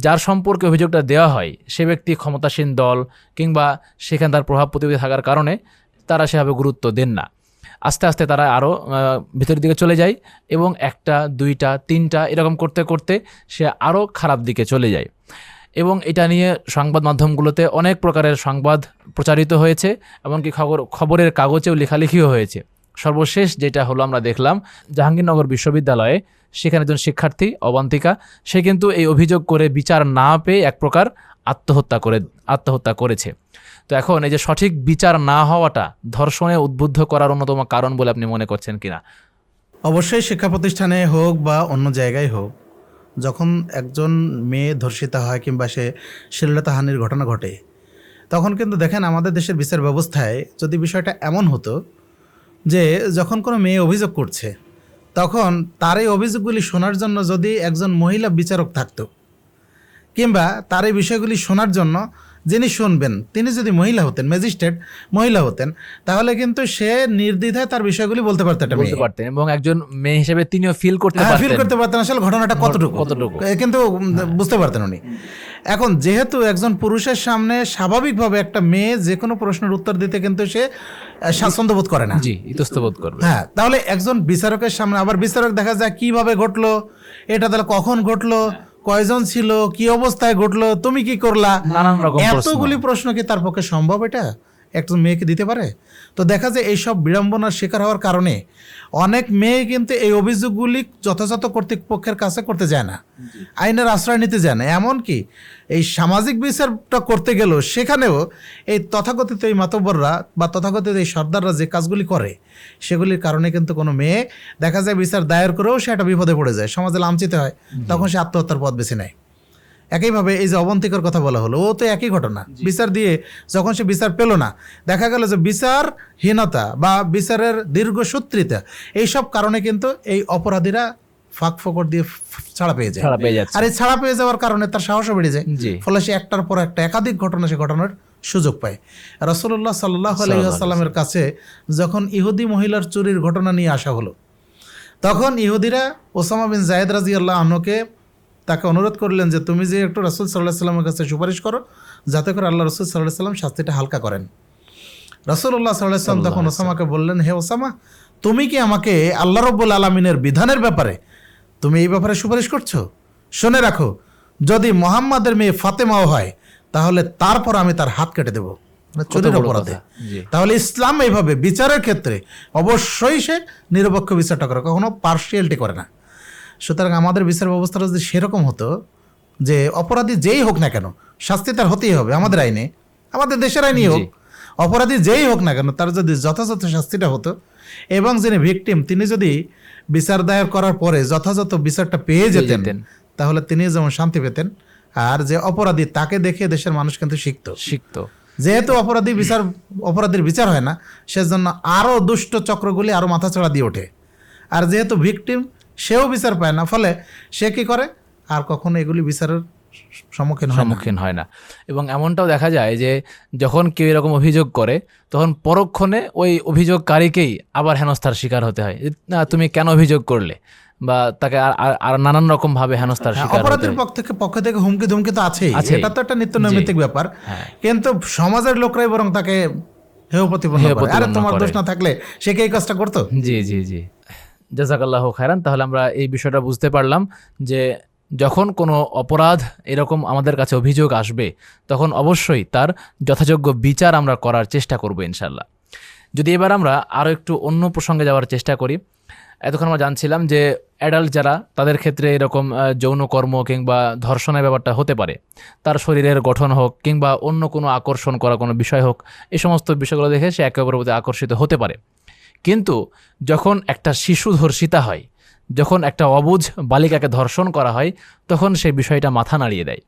A: যার সম্পর্কে অভিযোগটা দেওয়া হয় সে ব্যক্তি ক্ষমতাসীন দল কিংবা সেখানে তার প্রভাব প্রতিপত্তি থাকার কারণে তারা সেভাবে গুরুত্ব দেন না। আস্তে আস্তে তারা আরও ভিতরের দিকে চলে যায় এবং 1টা 2টা 3টা এরকম করতে করতে সে আরও খারাপ দিকে চলে যায়। এবং এটা নিয়ে সংবাদ মাধ্যমগুলোতে অনেক প্রকারের সংবাদ প্রচারিত হয়েছে, এমনকি খবরের কাগজেও লেখালেখিও হয়েছে। সর্বশেষ যেটা হলো, আমরা দেখলাম জাহাঙ্গীরনগর বিশ্ববিদ্যালয়ে সেখানে একজন শিক্ষার্থী অবান্তিকা, সে কিন্তু এই অভিযোগ করে বিচার না পেয়ে এক প্রকার আত্মহত্যা করেছে। তো এখন এই যে সঠিক বিচার না হওয়াটা ধর্ষণে উদ্বুদ্ধ করার অন্যতম কারণ বলে আপনি মনে করছেন কিনা?
B: অবশ্যই শিক্ষা প্রতিষ্ঠানে হোক বা অন্য জায়গায় হোক, যখন একজন মেয়ে ধর্ষিতা হয় কিংবা সে শ্লীলতাহানির ঘটনা ঘটে, তখন কিন্তু দেখেন আমাদের দেশের বিচার ব্যবস্থায় যদি বিষয়টা এমন হতো যে যখন কোনো মেয়ে অভিযোগ করছে, তখন তার এই অভিযোগগুলি শোনার জন্য যদি একজন মহিলা বিচারক থাকতো, কিংবা তার এই বিষয়গুলি শোনার জন্য যিনি শুনবেন তিনি যদি মহিলা হতেন, ম্যাজিস্ট্রেট মহিলা হতেন, তাহলে কিন্তু সে নির্দ্বিধায় তার বিষয়গুলি বলতে পারতেন,
A: বলতে পারতেন, এবং একজন মেয়ে হিসেবে তিনিও ফিল করতে
B: ফিল
A: পারতেন
B: করতে পারতেন আসলে ঘটনাটা কতটুকু কিন্তু বুঝতে পারতেন উনি। এখন যেহেতু একজন পুরুষের সামনে স্বাভাবিকভাবে একটা মেয়ে যে কোনো প্রশ্নের উত্তর দিতে কিন্তু সে স্বাচ্ছন্দ্য বোধ করে না,
A: জি, ইতস্তত বোধ করবে।
B: হ্যাঁ, তাহলে একজন বিচারকের সামনে আবার বিচারক দেখা যায় কিভাবে ঘটলো, এটা তাহলে কখন ঘটলো, কয়জন ছিল, কি অবস্থায় ঘটলো, তুমি কি করলা,
A: নানান রকম
B: এতগুলি প্রশ্ন কি তার পক্ষে সম্ভব এটা একজন মেয়েকে দিতে পারে? তো দেখা যায় এইসব বিড়ম্বনার শিকার হওয়ার কারণে অনেক মেয়ে কিন্তু এই অভিযোগগুলি যথাযথ কর্তৃপক্ষের কাছে করতে যায় না, আইনের আশ্রয় নিতে যায় না। এমনকি এই সামাজিক বিচারটা করতে গেলেও সেখানেও এই তথাকথিত এই মাতব্বররা বা তথাকথিত এই সর্দাররা যে কাজগুলি করে সেগুলির কারণে কিন্তু কোনো মেয়ে দেখা যায় বিচার দায়ের করেও সে একটা বিপদে পড়ে যায়, সমাজে লাঞ্ছিত হয়, তখন সে আত্মহত্যার পথ বেছে নেয়। একইভাবে এই যে অবন্তিকার কথা বলা হলো, ও তো একই ঘটনা, বিচার দিয়ে যখন সে বিচার পেল না, দেখা গেল যে বিচারহীনতা বা বিচারের দীর্ঘসূত্রিতা এইসব কারণে কিন্তু এই অপরাধীরা ফাঁক ফোকর দিয়ে ছাড়া পেয়ে যায়। আর এই ছাড়া পেয়ে যাওয়ার কারণে তার সাহসও বেড়ে যায়, ফলে সে একটার পর একটা একাধিক ঘটনা সে ঘটনার সুযোগ পায়। রাসূলুল্লাহ সাল্লাল্লাহু আলাইহি ওয়াসাল্লামের কাছে যখন ইহুদি মহিলার চুরির ঘটনা নিয়ে আসা হলো, তখন ইহুদিরা ওসামা বিন যায়েদ রাদিয়াল্লাহু আনহুকে তাকে অনুরোধ করলেন যে তুমি যে একটু রাসূল সাল্লাল্লাহু আলাইহি ওয়াসাল্লামের কাছে সুপারিশ করো যাতে করে আল্লাহ রাসূল সাল্লাল্লাহু আলাইহি ওয়াসাল্লাম শাস্তিটা হালকা করেন। রাসূলুল্লাহ সাল্লাল্লাহু আলাইহি ওয়াসাল্লাম তখন ওসামাকে বললেন, হে ওসামা, তুমি কি আমাকে আল্লাহ রাব্বুল আলামিনের বিধানের ব্যাপারে তুমি এই ব্যাপারে সুপারিশ করছো? শুনে রাখো, যদি মুহাম্মাদের মেয়ে ফাতেমাও হয় তাহলে তারপর আমি তার হাত কেটে দেবো, চুরির অপরাধে। তাহলে ইসলাম এইভাবে বিচারের ক্ষেত্রে অবশ্যই সে নিরপেক্ষ বিচারটা করে, কখনো পার্সিয়ালিটি করে না। সুতরাং আমাদের বিচার ব্যবস্থাটা যদি সেরকম হতো যে অপরাধী যেই হোক না কেন শাস্তি তার হতেই হবে, আমাদের আইনে, আমাদের দেশের আইনেই হোক, অপরাধী যেই হোক না কেন তার যদি যথাযথ শাস্তিটা হতো, এবং যিনি ভিকটিম তিনি যদি বিচার দায়ের করার পরে যথাযথ বিচারটা পেয়ে যেতেন, তাহলে তিনি যেমন শান্তি পেতেন, আর যে অপরাধী তাকে দেখে দেশের মানুষ কিন্তু শিখতো। যেহেতু অপরাধীর বিচার হয় না, সেজন্য আরও দুষ্ট চক্রগুলি আরও মাথাচাড়া দিয়ে ওঠে। আর যেহেতু ভিকটিম সেও বিচার পায় না, ফলে সে কি করে, আর কখনো এগুলি বিচারের সম্মুখীন হয় না।
A: এবং এমনটাও দেখা যায় যে যখন কেউ এরকম অভিযোগ করে, তখন পরক্ষণে ওই অভিযোগকারীকেই আবার হেনস্থার শিকার হতে হয়, না তুমি কেন অভিযোগ করলে, বা তাকে আর নানান রকম ভাবে হেনস্থার শিকার হতে হয়।
B: অপরাধীর পক্ষ থেকে হুমকি ধুমকি তো আছেই, এটা তো একটা নিত্য নৈমিত্তিক ব্যাপার, কিন্তু সমাজের লোকরাই বরং তাকে হেয় প্রতিপন্ন করে, আরে তোমার দোষ না থাকলে সে কি এই কাজটা করতো?
A: জি জি জি, জাযাকাল্লাহু খায়রান। তাহলে আমরা এই বিষয়টা বুঝতে পারলাম যে যখন কোনো অপরাধ এরকম আমাদের কাছে অভিযোগ আসবে, তখন অবশ্যই তার যথাযোগ্য বিচার আমরা করার চেষ্টা করব ইনশাল্লাহ। যদি এবার আমরা আরও একটু অন্য প্রসঙ্গে যাওয়ার চেষ্টা করি, এতক্ষণ আমরা জানছিলাম যে অ্যাডাল্ট যারা, তাদের ক্ষেত্রে এরকম যৌনকর্ম কিংবা ধর্ষণের ব্যাপারটা হতে পারে, তার শরীরের গঠন হোক কিংবা অন্য কোনো আকর্ষণ করা কোনো বিষয় হোক, এই সমস্ত বিষয়গুলো দেখে সে একে অপরের প্রতি আকর্ষিত হতে পারে। কিন্তু যখন একটা শিশু ধর্ষিতা হয়, যখন একটা অবুঝ বালিকাকে ধর্ষণ করা হয়, তখন সেই বিষয়টা মাথা নাড়িয়ে দেয়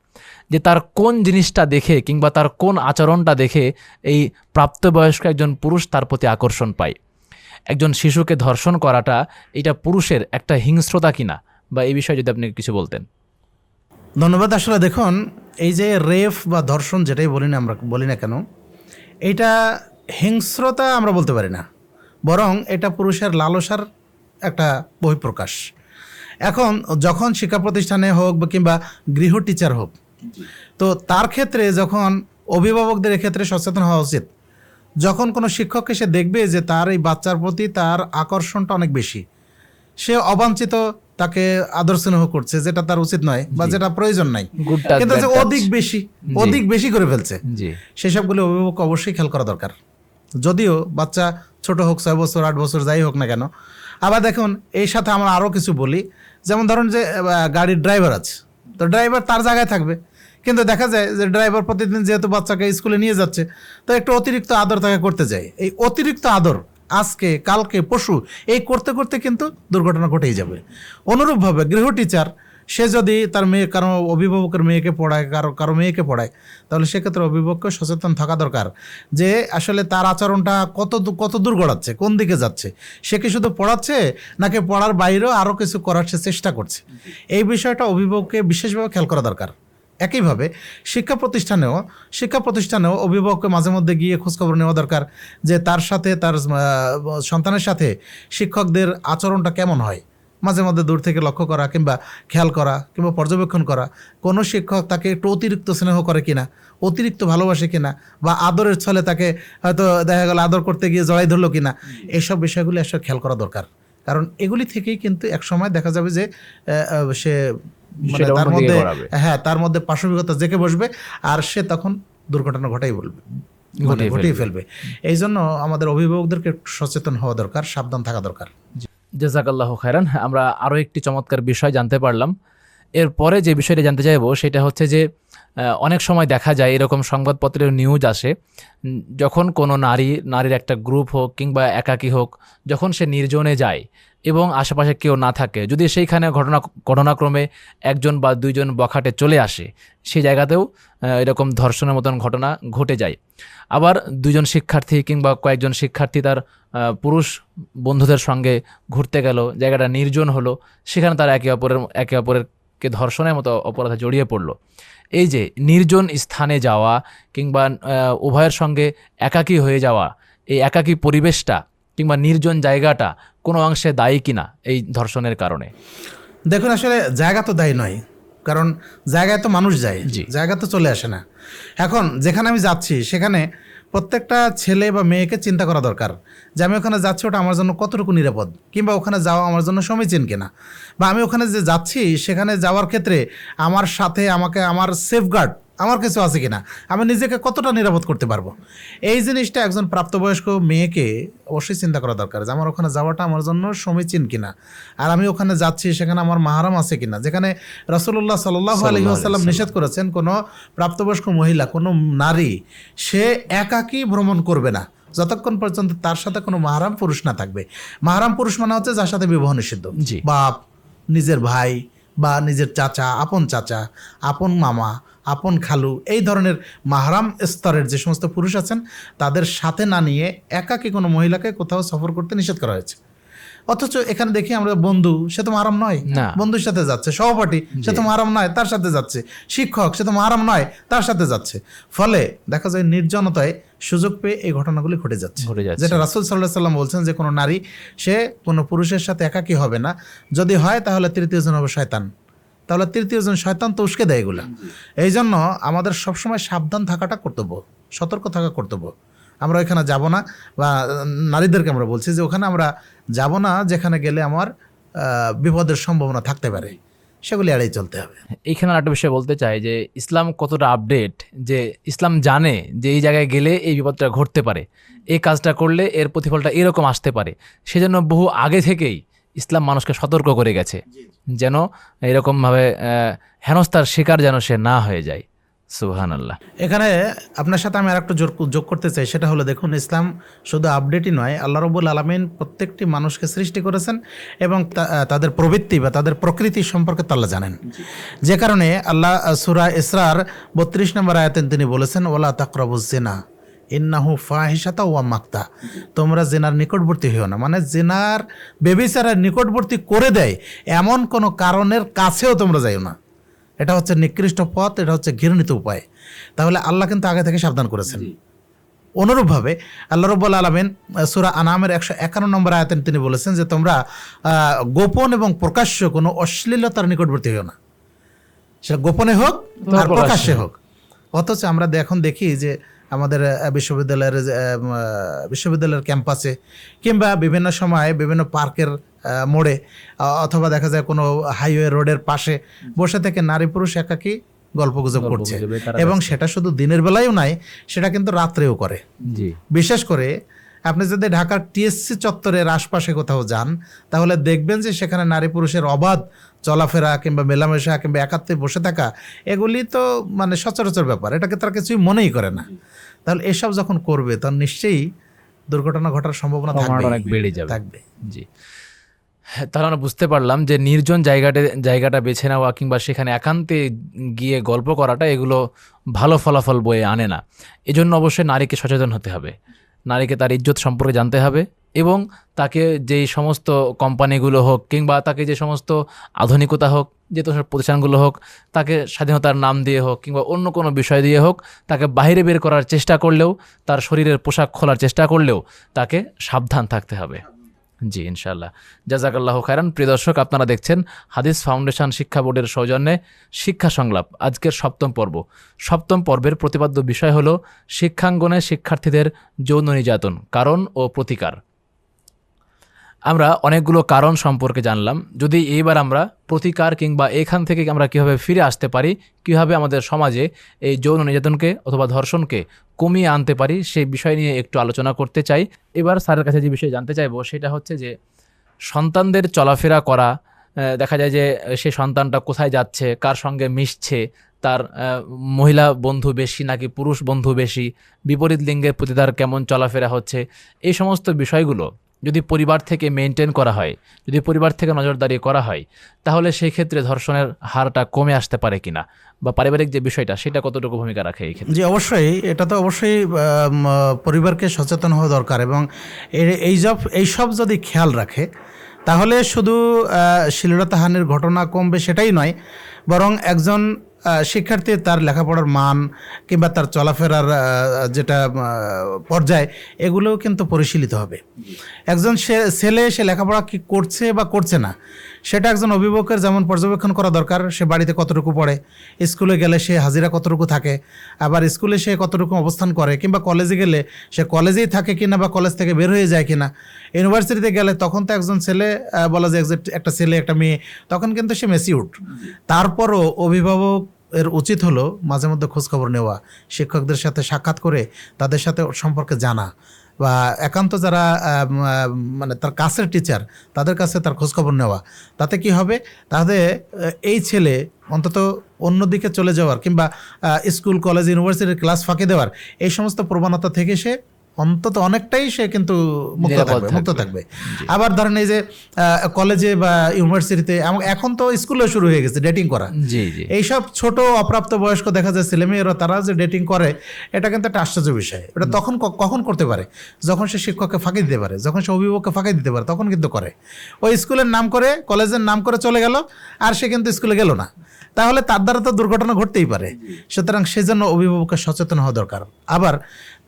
A: যে তার কোন জিনিসটা দেখে কিংবা তার কোন আচরণটা দেখে এই প্রাপ্তবয়স্ক একজন পুরুষ তার প্রতি আকর্ষণ পায়। একজন শিশুকে ধর্ষণ করাটা এটা পুরুষের একটা হিংস্রতা কিনা, বা এই বিষয়ে যদি আপনি কিছু বলতেন।
B: ধন্যবাদ। আসলে দেখুন, এই যে রেপ বা ধর্ষণ যেটাই আমরা বলি না কেন, এটা হিংস্রতা আমরা বলতে পারি না, বরং এটা পুরুষের লালসার একটা বহিঃপ্রকাশ। এখন যখন শিক্ষা প্রতিষ্ঠানে হোক বা কিংবা গৃহ টিচার হোক, তো তার ক্ষেত্রে যখন অভিভাবকদের ক্ষেত্রে সচেতন হওয়া উচিত। যখন কোনো শিক্ষককে সে দেখবে যে তার এই বাচ্চার প্রতি তার আকর্ষণটা অনেক বেশি, সে অবাঞ্ছিত তাকে আদর স্নেহ করছে, যেটা তার উচিত নয় বা যেটা প্রয়োজন নাই, কিন্তু যে অধিক বেশি করে ফেলছে, সেসবগুলো অভিভাবক অবশ্যই খেয়াল করা দরকার। যদিও বাচ্চা ছোট হোক, 6 বছর 8 বছর যাই হোক না কেন। আবার দেখুন, এই সাথে আমরা আরও কিছু বলি, যেমন ধরুন যে গাড়ির ড্রাইভার আছে, তো ড্রাইভার তার জায়গায় থাকবে, কিন্তু দেখা যায় যে ড্রাইভার প্রতিদিন যেহেতু বাচ্চাকে স্কুলে নিয়ে যাচ্ছে, তো একটু অতিরিক্ত আদর তাকে করতে যায়। এই অতিরিক্ত আদর আজকে, কালকে, পরশু, এই করতে করতে কিন্তু দুর্ঘটনা ঘটেই যাবে। অনুরূপভাবে গৃহ টিচার, সে যদি তার মেয়ে, কারো অভিভাবকের মেয়েকে পড়ায়, কারো মেয়েকে পড়ায়, তাহলে সেক্ষেত্রে অভিভাবককে সচেতন থাকা দরকার যে আসলে তার আচরণটা কত দূর গড়াচ্ছে, কোন দিকে যাচ্ছে, সে কি শুধু পড়াচ্ছে নাকি পড়ার বাইরেও আরও কিছু করার সে চেষ্টা করছে। এই বিষয়টা অভিভাবককে বিশেষভাবে খেয়াল করা দরকার। একইভাবে শিক্ষা প্রতিষ্ঠানেও অভিভাবককে মাঝে মধ্যে গিয়ে খোঁজখবর নেওয়া দরকার যে তার সাথে, তার সন্তানের সাথে শিক্ষকদের আচরণটা কেমন হয়। মাঝে মধ্যে দূর থেকে লক্ষ্য করা কিংবা খেয়াল করা কিংবা পর্যবেক্ষণ করা, কোনো শিক্ষক তাকে একটু অতিরিক্ত স্নেহ করে কিনা, অতিরিক্ত ভালোবাসে কিনা, বা আদরের ছলে তাকে হয়তো দেখা গেল আদর করতে গিয়ে জড়াই ধরলো কিনা, এইসব বিষয়গুলি আসলে খেয়াল করা দরকার। কারণ এগুলি থেকেই কিন্তু একসময় দেখা যাবে যে সে মানে তার মধ্যে পাশবিকতা জেঁকে বসবে, আর সে তখন দুর্ঘটনা ঘটেই ফেলবে। এই জন্য আমাদের অভিভাবকদেরকে সচেতন হওয়া দরকার, সাবধান থাকা দরকার।
A: জাযাকাল্লাহু খায়রান। আমরা আরও একটি চমৎকার বিষয় জানতে পারলাম। এরপরে যে বিষয়টা জানতে চাইব সেটা হচ্ছে যে অনেক সময় দেখা যায় এরকম সংবাদপত্রের নিউজ আসে, যখন কোনো নারীর একটা গ্রুপ হোক কিংবা একাকী হোক, যখন সে নির্জনে যায় এবং আশেপাশে কেউ না থাকে, যদি সেইখানে ঘটনাক্রমে একজন বা দুইজন বখাটে চলে আসে, সেই জায়গাতেও এরকম ধর্ষণের মতন ঘটনা ঘটে যায়। আবার দুজন শিক্ষার্থী কিংবা কয়েকজন শিক্ষার্থী তার পুরুষ বন্ধুদের সঙ্গে ঘুরতে গেল, জায়গাটা নির্জন হলো, সেখানে তারা একে অপরেরকে ধর্ষণের মতো অপরাধে জড়িয়ে পড়লো। এই যে নির্জন স্থানে যাওয়া কিংবা উভয়ের সঙ্গে একাকী হয়ে যাওয়া, এই একাকী পরিবেশটা কিংবা নির্জন জায়গাটা কোনো অংশে দায়ী কিনা এই ধর্ষণের কারণে?
B: দেখুন, আসলে জায়গা তো দায়ী নয়, কারণ জায়গায় তো মানুষ যায়, জায়গা তো চলে আসে না। এখন যেখানে আমি যাচ্ছি সেখানে প্রত্যেকটা ছেলে বা মেয়েকে চিন্তা করা দরকার যে আমি ওখানে যাচ্ছি ওটা আমার জন্য কতটুকু নিরাপদ, কিংবা ওখানে যাওয়া আমার জন্য সমীচীন কিনা, বা আমি ওখানে যে যাচ্ছি সেখানে যাওয়ার ক্ষেত্রে আমার সাথে আমার সেফগার্ড আমার কিছু আছে কিনা, আমি নিজেকে কতটা নিরাপদ করতে পারবো। এই জিনিসটা একজন প্রাপ্তবয়স্ক মেয়েকে অবশ্যই চিন্তা করা দরকার যে আমার ওখানে যাওয়াটা আমার জন্য সমীচীন কিনা, আর আমি ওখানে যাচ্ছি সেখানে আমার মাহরাম আছে কিনা। যেখানে রাসূলুল্লাহ সাল্লাল্লাহু আলাইহি ওয়াসাল্লাম নিষেধ করেছেন কোনো প্রাপ্তবয়স্ক মহিলা, কোনো নারী, সে একাকী ভ্রমণ করবে না যতক্ষণ পর্যন্ত তার সাথে কোনো মাহরাম পুরুষ না থাকবে। মাহরাম পুরুষ মানে হচ্ছে যার সাথে বিবাহ নিষিদ্ধ, বাপ, নিজের ভাই বা নিজের চাচা, আপন মামা, আপন খালু, এই ধরনের মাহরাম স্তরের যে সমস্ত পুরুষ আছেন তাদের সাথে না নিয়ে একাকী কোনো মহিলাকে কোথাও সফর করতে নিষেধ করা হয়েছে। অথচ এখানে দেখি আমরা বন্ধু, সে তো মাহরাম নয়, বন্ধুর সাথে যাচ্ছে, সহপাঠী, সে তো মাহরাম নয়, তার সাথে যাচ্ছে, শিক্ষক, সে তো মাহরাম নয়, তার সাথে যাচ্ছে। ফলে দেখা যায় নির্জনতায় সুযোগ পেয়ে এই ঘটনাগুলি ঘটে যাচ্ছে। যেটা রাসূল সাল্লাল্লাহু আলাইহি ওয়াসাল্লাম বলছেন যে কোনো নারী সে কোনো পুরুষের সাথে একাকী হবে না, যদি হয় তাহলে তৃতীয় জন হবে শয়তান, তাহলে তৃতীয় জন শয়তান তো উস্কে দেয় এগুলা। এই জন্য আমাদের সবসময় সাবধান থাকাটা কর্তব্য, সতর্ক থাকা কর্তব্য। আমরা ওইখানে যাব না, বা নারীদেরকে আমরা বলছি যে ওখানে আমরা যাব না যেখানে গেলে আমার বিপদের সম্ভাবনা থাকতে পারে, সেগুলি এড়িয়ে চলতে হবে।
A: এইখানে একটা বিষয় বলতে চাই যে ইসলাম কতটা আপডেট, যে ইসলাম জানে যে এই জায়গায় গেলে এই বিপদটা ঘটতে পারে, এই কাজটা করলে এর প্রতিফলটা এরকম আসতে পারে। সেজন্য বহু আগে থেকেই ইসলাম মানুষকে সতর্ক করে গেছে যেন এরকমভাবে হেনস্থার শিকার যেন সে না হয়ে যায়। সুবহানাল্লাহ।
B: এখানে আপনার সাথে আমি আরেকটু যোগ করতে চাই, সেটা হলো দেখুন, ইসলাম শুধু আপডেটই নয়, আল্লাহ রাব্বুল আলামিন প্রত্যেকটি মানুষকে সৃষ্টি করেছেন এবং তাদের প্রবৃত্তি বা তাদের প্রকৃতি সম্পর্কে আল্লাহ জানেন। যে কারণে আল্লাহ সূরা ইসরার 32 নম্বর আয়াতে তিনি বলেছেন, ওয়ালা তাকরাবুজ জিনা ইন্নাহু ফাহিশাতা ওয়া মাকতা, তোমরা জিনার নিকটবর্তী হইও না, মানে জিনার ব্যভিচারের নিকটবর্তী করে দেয় এমন কোনো কারণের কাছেও তোমরা যাইও না। এটা হচ্ছে নিকৃষ্ট পথ, এটা হচ্ছে ঘৃণিত উপায়। তাহলে আল্লাহ কিন্তু আগে থেকে সাবধান করেছেন। অনুরূপভাবে আল্লাহ রাব্বুল আলামিন সূরা আনামের 151 নম্বর আয়াতে তিনি বলেছেন যে তোমরা গোপন এবং প্রকাশ্য কোনো অশ্লীলতার নিকটবর্তী হইও না, সেটা গোপনে হোক আর প্রকাশ্যে হোক। অথচ আমরা এখন দেখি যে আমাদের বিশ্ববিদ্যালয়ের ক্যাম্পাসে কিংবা বিভিন্ন সময় বিভিন্ন পার্কের মোড়ে অথবা দেখা যায় কোনো হাইওয়ে রোডের পাশে বসে থেকে নারী পুরুষ একাকী গল্পগুজব করছে, এবং সেটা শুধু দিনের বেলায়ও নাই, সেটা কিন্তু রাত্রেও করে। বিশেষ করে আপনি যদি ঢাকার টিএসসি চত্বরের আশপাশে কোথাও যান তাহলে দেখবেন যে সেখানে নারী পুরুষের অবাধ চলাফেরা কিংবা মেলামেশা কিংবা একাত্রে বসে থাকা, এগুলি তো মানে সচরাচর ব্যাপার, এটাকে তারা কিছুই মনেই করে না। তাহলে এসব যখন করবে তখন নিশ্চয়ই দুর্ঘটনা ঘটার সম্ভাবনা
A: সম্ভাবনাটা অনেক বেড়ে যাবে।
B: থাকবে।
A: জি, হ্যাঁ, তাহলে আমরা বুঝতে পারলাম যে নির্জন জায়গাটা বেছে নেওয়া কিংবা সেখানে একান্তে গিয়ে গল্প করাটা এগুলো ভালো ফলাফল বয়ে আনে না। এজন্য অবশ্যই নারীকে সচেতন হতে হবে, নারীকে তার ইজ্জত সম্পর্কে জানতে হবে এবং তাকে যেই সমস্ত কোম্পানিগুলো হোক কিংবা তাকে যে সমস্ত আধুনিকতা হোক, যে প্রতিষ্ঠানগুলো হোক, তাকে স্বাধীনতার নাম দিয়ে হোক কিংবা অন্য কোনো বিষয় দিয়ে হোক, তাকে বাইরে বের করার চেষ্টা করলেও, তার শরীরের পোশাক খোলার চেষ্টা করলেও তাকে সাবধান থাকতে হবে। জি, ইনশাআল্লাহ। জাযাকাল্লাহু খায়রান। প্রিয় দর্শক, আপনারা দেখছেন হাদিস ফাউন্ডেশন শিক্ষা বোর্ডের সৌজন্যে শিক্ষা সংলাপ আজকের 7ম পর্ব। 7ম পর্বের প্রতিপাদ্য বিষয় হলো শিক্ষাঙ্গনে শিক্ষার্থীদের যৌন নির্যাতন, কারণ ও প্রতিকার। আমরা অনেকগুলো কারণ সম্পর্কে জানলাম। যদি এইবার আমরা প্রতিকার কিংবা এখান থেকে আমরা কীভাবে ফিরে আসতে পারি, কীভাবে আমাদের সমাজে এই যৌন নির্যাতনকে অথবা ধর্ষণকে কমিয়ে আনতে পারি, সেই বিষয় নিয়ে একটু আলোচনা করতে চাই। এবার স্যারের কাছে যে বিষয়ে জানতে চাইবো সেটা হচ্ছে যে সন্তানদের চলাফেরা করা, দেখা যায় যে সে সন্তানটা কোথায় যাচ্ছে, কার সঙ্গে মিশছে, তার মহিলা বন্ধু বেশি নাকি পুরুষ বন্ধু বেশি, বিপরীত লিঙ্গের প্রতি তার কেমন চলাফেরা হচ্ছে, এই সমস্ত বিষয়গুলো যদি পরিবার থেকে মেনটেন করা হয়, যদি পরিবার থেকে নজরদারি করা হয়, তাহলে সেই ক্ষেত্রে ধর্ষণের হারটা কমে আসতে পারে কিনা, বা পারিবারিক যে বিষয়টা সেটা কতটুকু ভূমিকা রাখে এই ক্ষেত্রে?
B: জি, অবশ্যই। এটা তো অবশ্যই পরিবারকে সচেতন হওয়া দরকার এবং এইসব যদি খেয়াল রাখে তাহলে শুধু শ্লীলতাহানির ঘটনা কমবে সেটাই নয়, বরং একজন শিক্ষার্থী তার লেখাপড়ার মান কিংবা তার চলাফেরার যেটা পর্যায়, এগুলোও কিন্তু পরিশীলিত হবে। একজন ছেলে সে লেখাপড়া কি করছে বা করছে না, সেটা একজন অভিভাবকের যেমন পর্যবেক্ষণ করা দরকার। সে বাড়িতে কতটুকু পড়ে, স্কুলে গেলে সে হাজিরা কতটুকু থাকে, আবার স্কুলে সে কতটুকু অবস্থান করে, কিংবা কলেজে গেলে সে কলেজেই থাকে কিনা বা কলেজ থেকে বের হয়ে যায় কিনা। ইউনিভার্সিটিতে গেলে তখন তো একজন ছেলে বলা যায় একটা ছেলে একটা মেয়ে, তখন কিন্তু সে ম্যাচিউরড। তারপরও অভিভাবক এর উচিত হলো মাঝে মধ্যে খোঁজখবর নেওয়া, শিক্ষকদের সাথে সাক্ষাৎ করে তাদের সাথে সম্পর্কে জানা, বা একান্ত যারা মানে তার কাছের টিচার তাদের কাছে তার খোঁজখবর নেওয়া। তাতে কি হবে, তাহলে এই ছেলে অন্তত অন্যদিকে চলে যাওয়ার কিংবা স্কুল কলেজ ইউনিভার্সিটির ক্লাস ফাঁকি দেওয়ার এই সমস্ত প্রবণতা থেকে সে অন্তত অনেকটাই সে কিন্তু মুক্ত থাকবে। আবার ধরেন এই যে কলেজে বা ইউনিভার্সিটিতে, এখন তো স্কুলে শুরু হয়ে গেছে ডেটিং করা। এইসব ছোট অপ্রাপ্ত বয়স্ক দেখা যায় ছেলেমেয়েরা, তারা যে ডেটিং করে, এটা কিন্তু একটা আশ্চর্য বিষয়। এটা তখন কখন করতে পারে, যখন সে শিক্ষককে ফাঁকি দিতে পারে, যখন সে অভিভাবককে ফাঁকি দিতে পারে, তখন কিন্তু করে। ওই স্কুলের নাম করে কলেজের নাম করে চলে গেল, আর সে কিন্তু স্কুলে গেল না, তাহলে তার দ্বারা তো দুর্ঘটনা ঘটতেই পারে। সুতরাং সেজন্য অভিভাবকের সচেতন হওয়া দরকার। আবার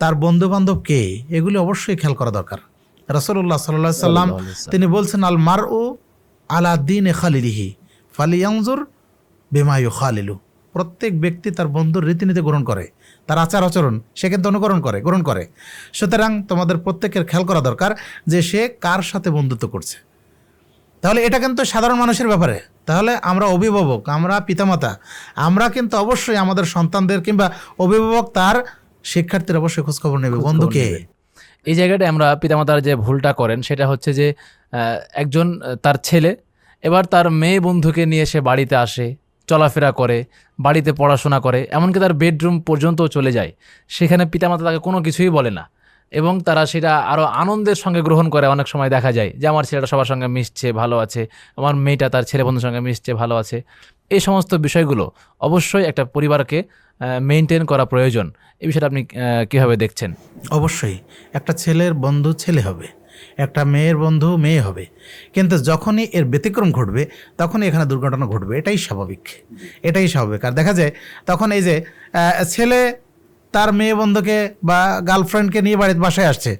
B: তার বন্ধু বান্ধব কে, এগুলি অবশ্যই খেয়াল করা দরকার। রাসূলুল্লাহ সাল্লাল্লাহু আলাইহি সাল্লাম তিনি বলছেন, আল মারউ আলা দীনি খালিলিহি ফালিয়ানজুর বিমা ইউখালিলু। প্রত্যেক ব্যক্তি তার বন্ধুর রীতিনীতি গ্রহণ করে, তার আচার আচরণ সে কিন্তু গ্রহণ করে। সুতরাং তোমাদের প্রত্যেকের খেয়াল করা দরকার যে সে কার সাথে বন্ধুত্ব করছে। তাহলে এটা কিন্তু সাধারণ মানুষের ব্যাপারে। তাহলে আমরা অভিভাবক, আমরা পিতামাতা, আমরা কিন্তু অবশ্যই আমাদের সন্তানদের কিংবা অভিভাবক তার শিক্ষার্থীর অবশ্যই খোঁজখবর নেবে বন্ধুকে।
A: এই জায়গাটায় আমরা পিতামাতার যে ভুলটা করেন সেটা হচ্ছে যে একজন তার ছেলে এবার তার মেয়ে বন্ধুকে নিয়ে সে বাড়িতে আসে, চলাফেরা করে, বাড়িতে পড়াশোনা করে, এমনকি তার বেডরুম পর্যন্ত চলে যায়। সেখানে পিতামাতা তাকে কোনো কিছুই বলে না এবং তারা সেটা আরও আনন্দের সঙ্গে গ্রহণ করে। অনেক সময় দেখা যায় যে আমার ছেলেটা সবার সঙ্গে মিশছে, ভালো আছে, আমার মেয়েটা তার ছেলে বন্ধুর সঙ্গে মিশছে, ভালো আছে। এই সমস্ত বিষয়গুলো অবশ্যই একটা পরিবারকে মেনটেন করা প্রয়োজন। এই বিষয়টা আপনি কীভাবে দেখছেন?
B: অবশ্যই একটা ছেলের বন্ধু ছেলে হবে, একটা মেয়ের বন্ধু মেয়ে হবে, কিন্তু যখনই এর ব্যতিক্রম ঘটবে তখনই এখানে দুর্ঘটনা ঘটবে। এটাই স্বাভাবিক। আর দেখা যায় তখন এই যে ছেলে তার মেয়ে বন্ধুকে বা গার্লফ্রেন্ডকে নিয়ে বাসায় আসছে,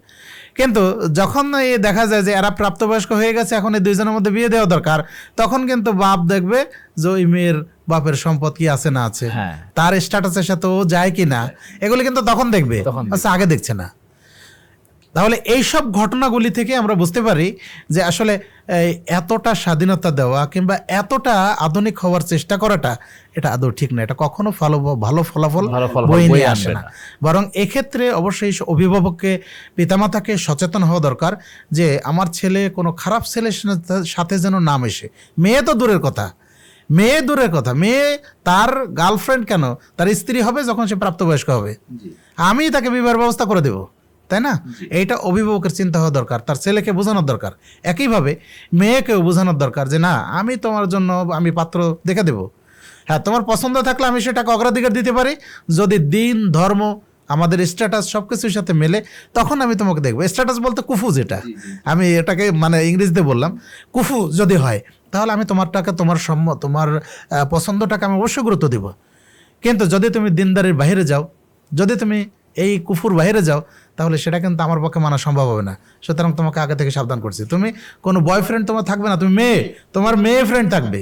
B: কিন্তু যখন দেখা যায় যে এরা প্রাপ্তবয়স্ক হয়ে গেছে, এখন এই দুইজনের মধ্যে বিয়ে দেওয়া দরকার, তখন কিন্তু বাপ দেখবে যে ওই মেয়ের বাপের সম্পদ কি আছে না আছে, তার স্ট্যাটাসের সাথে ও যায় কি না, এগুলি কিন্তু তখন দেখবে, আচ্ছা আগে দেখছে না। তাহলে এইসব ঘটনাগুলি থেকে আমরা বুঝতে পারি যে আসলে এতটা স্বাধীনতা দেওয়া কিংবা এতটা আধুনিক হওয়ার চেষ্টা করাটা এটা আদৌ ঠিক না। এটা কখনো ভালো ফলাফল বয়ে নিয়ে আসে না। বরং এক্ষেত্রে অবশ্যই অভিভাবককে, পিতামাতাকে সচেতন হওয়া দরকার যে আমার ছেলে কোনো খারাপ ছেলের সাথে যেন না মেশে। মেয়ে তো দূরের কথা, মেয়ে তার গার্লফ্রেন্ড কেন, তার স্ত্রী হবে যখন সে প্রাপ্তবয়স্ক হবে। আমি তাকে বিবাহের ব্যবস্থা করে দেব, তাই না? এইটা অভিভাবকের চিন্তা হওয়া দরকার, তার ছেলেকে বোঝানোর দরকার। একইভাবে মেয়েকেও বোঝানোর দরকার যে না, আমি তোমার জন্য আমি পাত্র দেখে দেব। হ্যাঁ, তোমার পছন্দ থাকলে আমি সেটাকে অগ্রাধিকার দিতে পারি, যদি দিন, ধর্ম, আমাদের স্ট্যাটাস সব কিছুর সাথে মেলে, তখন আমি তোমাকে দেখবো। স্ট্যাটাস বলতে কুফু, যেটা আমি এটাকে মানে ইংরেজিতে বললাম, কুফু যদি হয় তাহলে আমি তোমারটাকে, তোমার পছন্দটাকে আমি অবশ্যই গুরুত্ব দিব। কিন্তু যদি তুমি দিনদারির বাইরে যাও, যদি তুমি এই কুফুর বাইরে যাও, তাহলে সেটা কিন্তু আমার পক্ষে মানা সম্ভব হবে না। সুতরাং তোমাকে আগে থেকে সাবধান করছি, তুমি কোনো বয়ফ্রেন্ড তোমার থাকবে না, তুমি মেয়ে, তোমার মেয়ে ফ্রেন্ড থাকবে।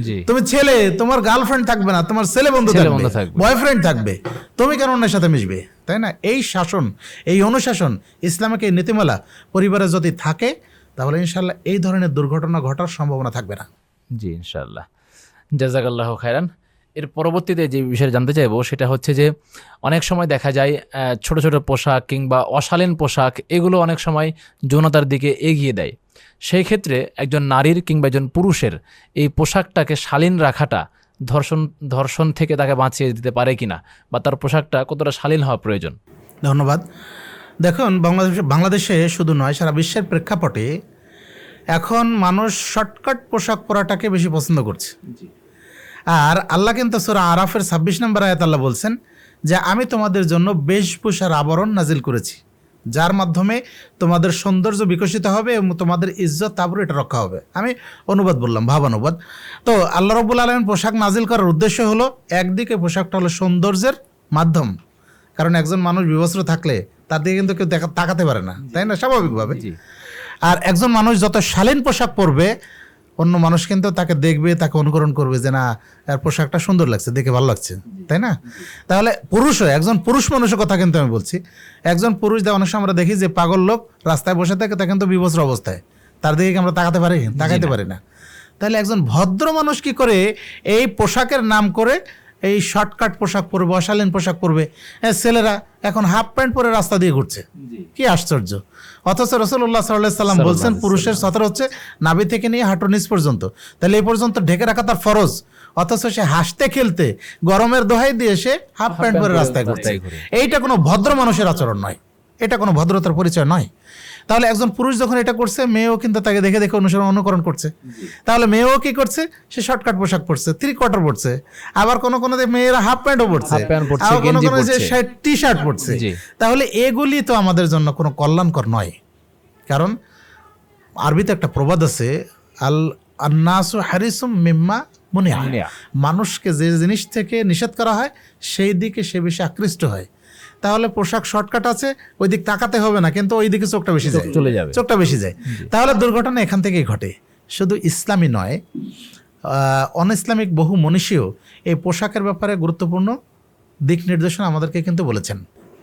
A: জি,
B: তুমি ছেলে, তোমার গার্লফ্রেন্ড থাকবে না, তোমার ছেলে বন্ধু থাকবে, বয়ফ্রেন্ড থাকবে। তুমি কেন অন্যের সাথে মিশবে, তাই না? এই শাসন, এই অনুশাসন, ইসলামিক এই নীতিমালা পরিবারে যদি থাকে, তাহলে ইনশাল্লাহ এই ধরনের দুর্ঘটনা ঘটার সম্ভাবনা থাকবে না।
A: জি, ইনশাআল্লাহ। জাযাকাল্লাহু খায়রান। এর পরবর্তীতে যে বিষয়ে জানতে চাইবো সেটা হচ্ছে যে অনেক সময় দেখা যায় ছোট ছোট পোশাক কিংবা অশালীন পোশাক, এগুলো অনেক সময় যৌনতার দিকে এগিয়ে দেয়। সেই ক্ষেত্রে একজন নারীর কিংবা একজন পুরুষের এই পোশাকটাকে শালীন রাখাটা ধর্ষণ থেকে তাকে বাঁচিয়ে দিতে পারে কিনা, বা তার পোশাকটা কতটা শালীন হওয়া প্রয়োজন?
B: ধন্যবাদ। দেখুন, বাংলাদেশে শুধু নয়, সারা বিশ্বের প্রেক্ষাপটে এখন মানুষ শর্টকাট পোশাক পরাটাকে বেশি পছন্দ করছে। আর আল্লাহ কিন্তু সূরা আরাফের 26 নম্বর আয়াত আল্লাহ বলছেন যে আমি তোমাদের জন্য বেশভূষার আবরণ নাজিল করেছি, যার মাধ্যমে তোমাদের সৌন্দর্য বিকশিত হবে এবং তোমাদের ইজ্জত আবরু এটা রক্ষা হবে। আমি অনুবাদ বললাম, ভাবানুবাদ। তো আল্লাহ রাব্বুল আলামিন পোশাক নাজিল করার উদ্দেশ্য হলো, একদিকে পোশাকটা হলো সৌন্দর্যের মাধ্যম, কারণ একজন মানুষ বিবস্ত্র থাকলে তার দিকে কিন্তু কেউ তাকাতে পারে না, তাই না, স্বাভাবিকভাবে। আর একজন মানুষ যত শালীন পোশাক পরবে, অন্য মানুষ কিন্তু তাকে দেখবে, তাকে অনুকরণ করবে যে না, এর পোশাকটা সুন্দর লাগছে, দেখে ভালো লাগছে, তাই না? তাহলে একজন পুরুষ মানুষের কথা কিন্তু আমি বলছি। একজন পুরুষ অনেক সময় আমরা দেখি যে পাগল লোক রাস্তায় বসে থাকে, তা কিন্তু বিবস্ত্র অবস্থায়, তার দিকে আমরা তাকাইতে পারি না। তাহলে একজন ভদ্র মানুষ কি করে এই পোশাকের নাম করে এই শর্টকাট পোশাক পরবে, অশালীন পোশাক পরবে? ছেলেরা এখন হাফ প্যান্ট পরে রাস্তা দিয়ে ঘুরছে, কি আশ্চর্য! অথচ রাসূলুল্লাহ সাল্লাল্লাহু আলাইহি সাল্লাম বলছেন পুরুষের সতর হচ্ছে নাভি থেকে নিয়ে হাঁটুর নিচ পর্যন্ত, তাহলে এই পর্যন্ত ঢেকে রাখা তার ফরজ। অথচ সে হাসতে খেলতে গরমের দোহাই দিয়ে সে হাফ প্যান্ট পরে রাস্তায় ঘুরছে। এইটা কোনো ভদ্র মানুষের আচরণ নয়, এটা কোনো ভদ্রতার পরিচয় নয়। তাহলে একজন পুরুষ যখন এটা করছে, মেয়েও কিন্তু তাকে দেখে দেখে অনুকরণ করছে। তাহলে মেয়েও কি করছে? সে শর্টকাট পোশাক পরছে, 3 কোয়ার্টার পরছে, আবার কোনো মেয়েরা হাফ প্যান্টও পরছে, আবার কোনো টি শার্ট পরছে। তাহলে এগুলি তো আমাদের জন্য কোনো কল্যাণকর নয়। কারণ আরবিতে একটা প্রবাদ আছে, আন্নাসু হারিসুম মিম্মা মুনিআ, মানুষকে যে জিনিস থেকে নিষেধ করা হয় সেই দিকে সে বেশি আকৃষ্ট হয়। তাহলে পোশাক শর্টকাট আছে, ওই দিক তাকাতে হবে না, কিন্তু ওই দিকে চোখটা বেশি যায়। তাহলে দুর্ঘটনা এখান থেকেই ঘটে। শুধু ইসলামী নয়, অন ইসলামিক বহু মনীষীও এই পোশাকের ব্যাপারে গুরুত্বপূর্ণ দিক নির্দেশনা আমাদেরকে কিন্তু বলেছেন।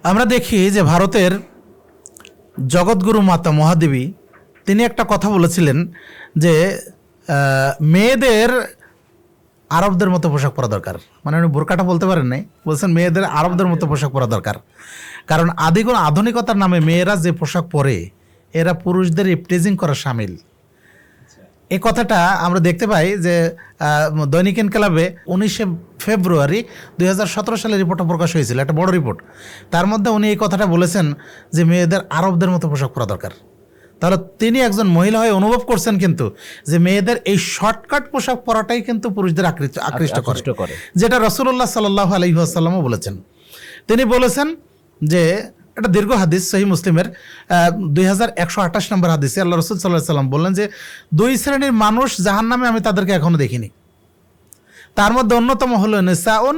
B: আমরা দেখি যে ভারতের জগৎগুরু মাতা মহাদেবী তিনি একটা কথা বলেছিলেন যে মেয়েদের আরবদের মতো পোশাক পরা দরকার। মানে উনি বোরকাটা বলতে পারেন নাই, বলছেন মেয়েদের আরবদের মতো পোশাক পরা দরকার। কারণ আধুনিকতার নামে মেয়েরা যে পোশাক পরে, এরা পুরুষদের ইপটিজিং করা সামিল। এই কথাটা আমরা দেখতে পাই যে দৈনিক ইনকিলাবে 19 ফেব্রুয়ারি 2017 সালে রিপোর্টটা প্রকাশ হয়েছিল, একটা বড় রিপোর্ট। তার মধ্যে উনি এই কথাটা বলেছেন যে মেয়েদের আরবদের মতো পোশাক পরা দরকার। তাহলে তিনি একজন মহিলা হয়ে অনুভব করছেন কিন্তু যে মেয়েদের এই শর্টকাট পোশাক পরাটাই কিন্তু পুরুষদের আকৃষ্ট করে, যেটা রাসূলুল্লাহ সাল্লাল্লাহু আলাইহি ওয়াসাল্লামও বলেছেন। তিনি বলেছেন যে একটা দীর্ঘ হাদিস, সহিহ মুসলিমের 2128 নম্বর হাদিসে আল্লাহ রাসূল সাল্লাল্লাহু আলাইহি ওয়াসাল্লাম বললেন যে 2 শ্রেণীর মানুষ জাহান্নামে আমি তাদেরকে এখনো দেখিনি। তার মধ্যে অন্যতম হলো নিসাউন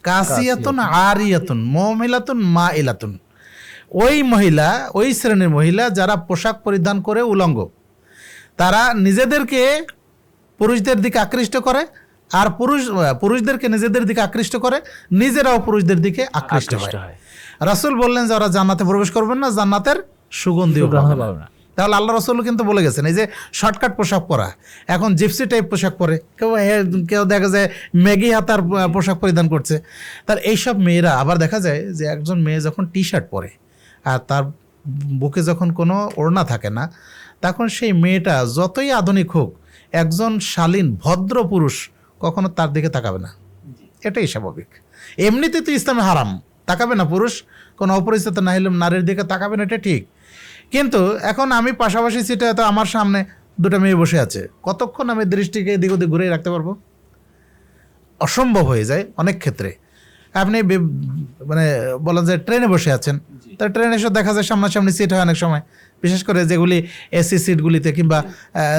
B: কাসিয়াতুন আরিয়াতুন মুমিলাতুন মাইলাতুন। ওই শ্রেণীর মহিলা যারা পোশাক পরিধান করে উলঙ্গ, তারা নিজেদেরকে পুরুষদের দিকে আকৃষ্ট করে, আর পুরুষদেরকে নিজেদের দিকে আকৃষ্ট করে, নিজেরাও পুরুষদের দিকে আকৃষ্ট হয়। রাসূল বললেন যে ওরা জান্নাতে প্রবেশ করবেন না, জান্নাতের সুগন্ধিও পাবেন না। তাহলে আল্লাহ রাসূল কিন্তু বলে গেছেন এই যে শর্টকাট পোশাক পরা, এখন জিপসি টাইপ পোশাক পরে, কেউ দেখা যায় ম্যাগি হাতার পোশাক পরিধান করছে। তার এইসব মেয়েরা আবার দেখা যায় যে একজন মেয়ে যখন টি শার্ট পরে আর তার বুকে যখন কোনো ওড়না থাকে না, তখন সেই মেয়েটা যতই আধুনিক হোক, একজন শালীন ভদ্র পুরুষ কখনো তার দিকে তাকাবে না। এটাই স্বাভাবিক। এমনিতে তো ইসলামে হারাম, তাকাবে না, পুরুষ কোনো অপরিচিত না হলে নারীর দিকে তাকাবে না, এটা ঠিক। কিন্তু এখন আমি পাশাপাশি সিটে তো আমার সামনে দুটো মেয়ে বসে আছে, কতক্ষণ আমি দৃষ্টিকে এদিক ওদিক ঘুরে রাখতে পারবো? অসম্ভব হয়ে যায় অনেক ক্ষেত্রে। আপনি মানে বলেন যে ট্রেনে বসে আছেন, তা ট্রেনে এসে দেখা যায় সামনাসামনি সিট হয় অনেক সময়, বিশেষ করে যেগুলি এসি সিটগুলিতে কিংবা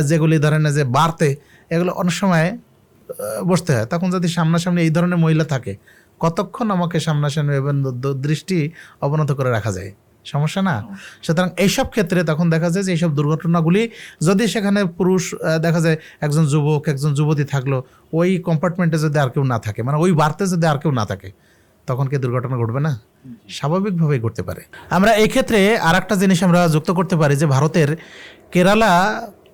B: যেগুলি ধরেন যে বারতে, এগুলো অনেক সময় বসতে হয়। তখন যদি সামনাসামনি এই ধরনের মহিলা থাকে, কতক্ষণ আমাকে সামনাসামনি এবং দৃষ্টি অবনত করে রাখা যায়? সমস্যা না? সুতরাং এইসব ক্ষেত্রে তখন দেখা যায় যে এইসব দুর্ঘটনাগুলি, যদি সেখানে পুরুষ দেখা যায় একজন যুবক একজন যুবতী থাকলো, ওই কম্পার্টমেন্টে যদি আর কেউ না থাকে, মানে ওই বার্তে যদি আর কেউ না থাকে, তখন কি দুর্ঘটনা ঘটবে না? স্বাভাবিকভাবেই ঘটতে পারে। আমরা এই ক্ষেত্রে আর একটা জিনিস আমরা যুক্ত করতে পারি যে ভারতের কেরালা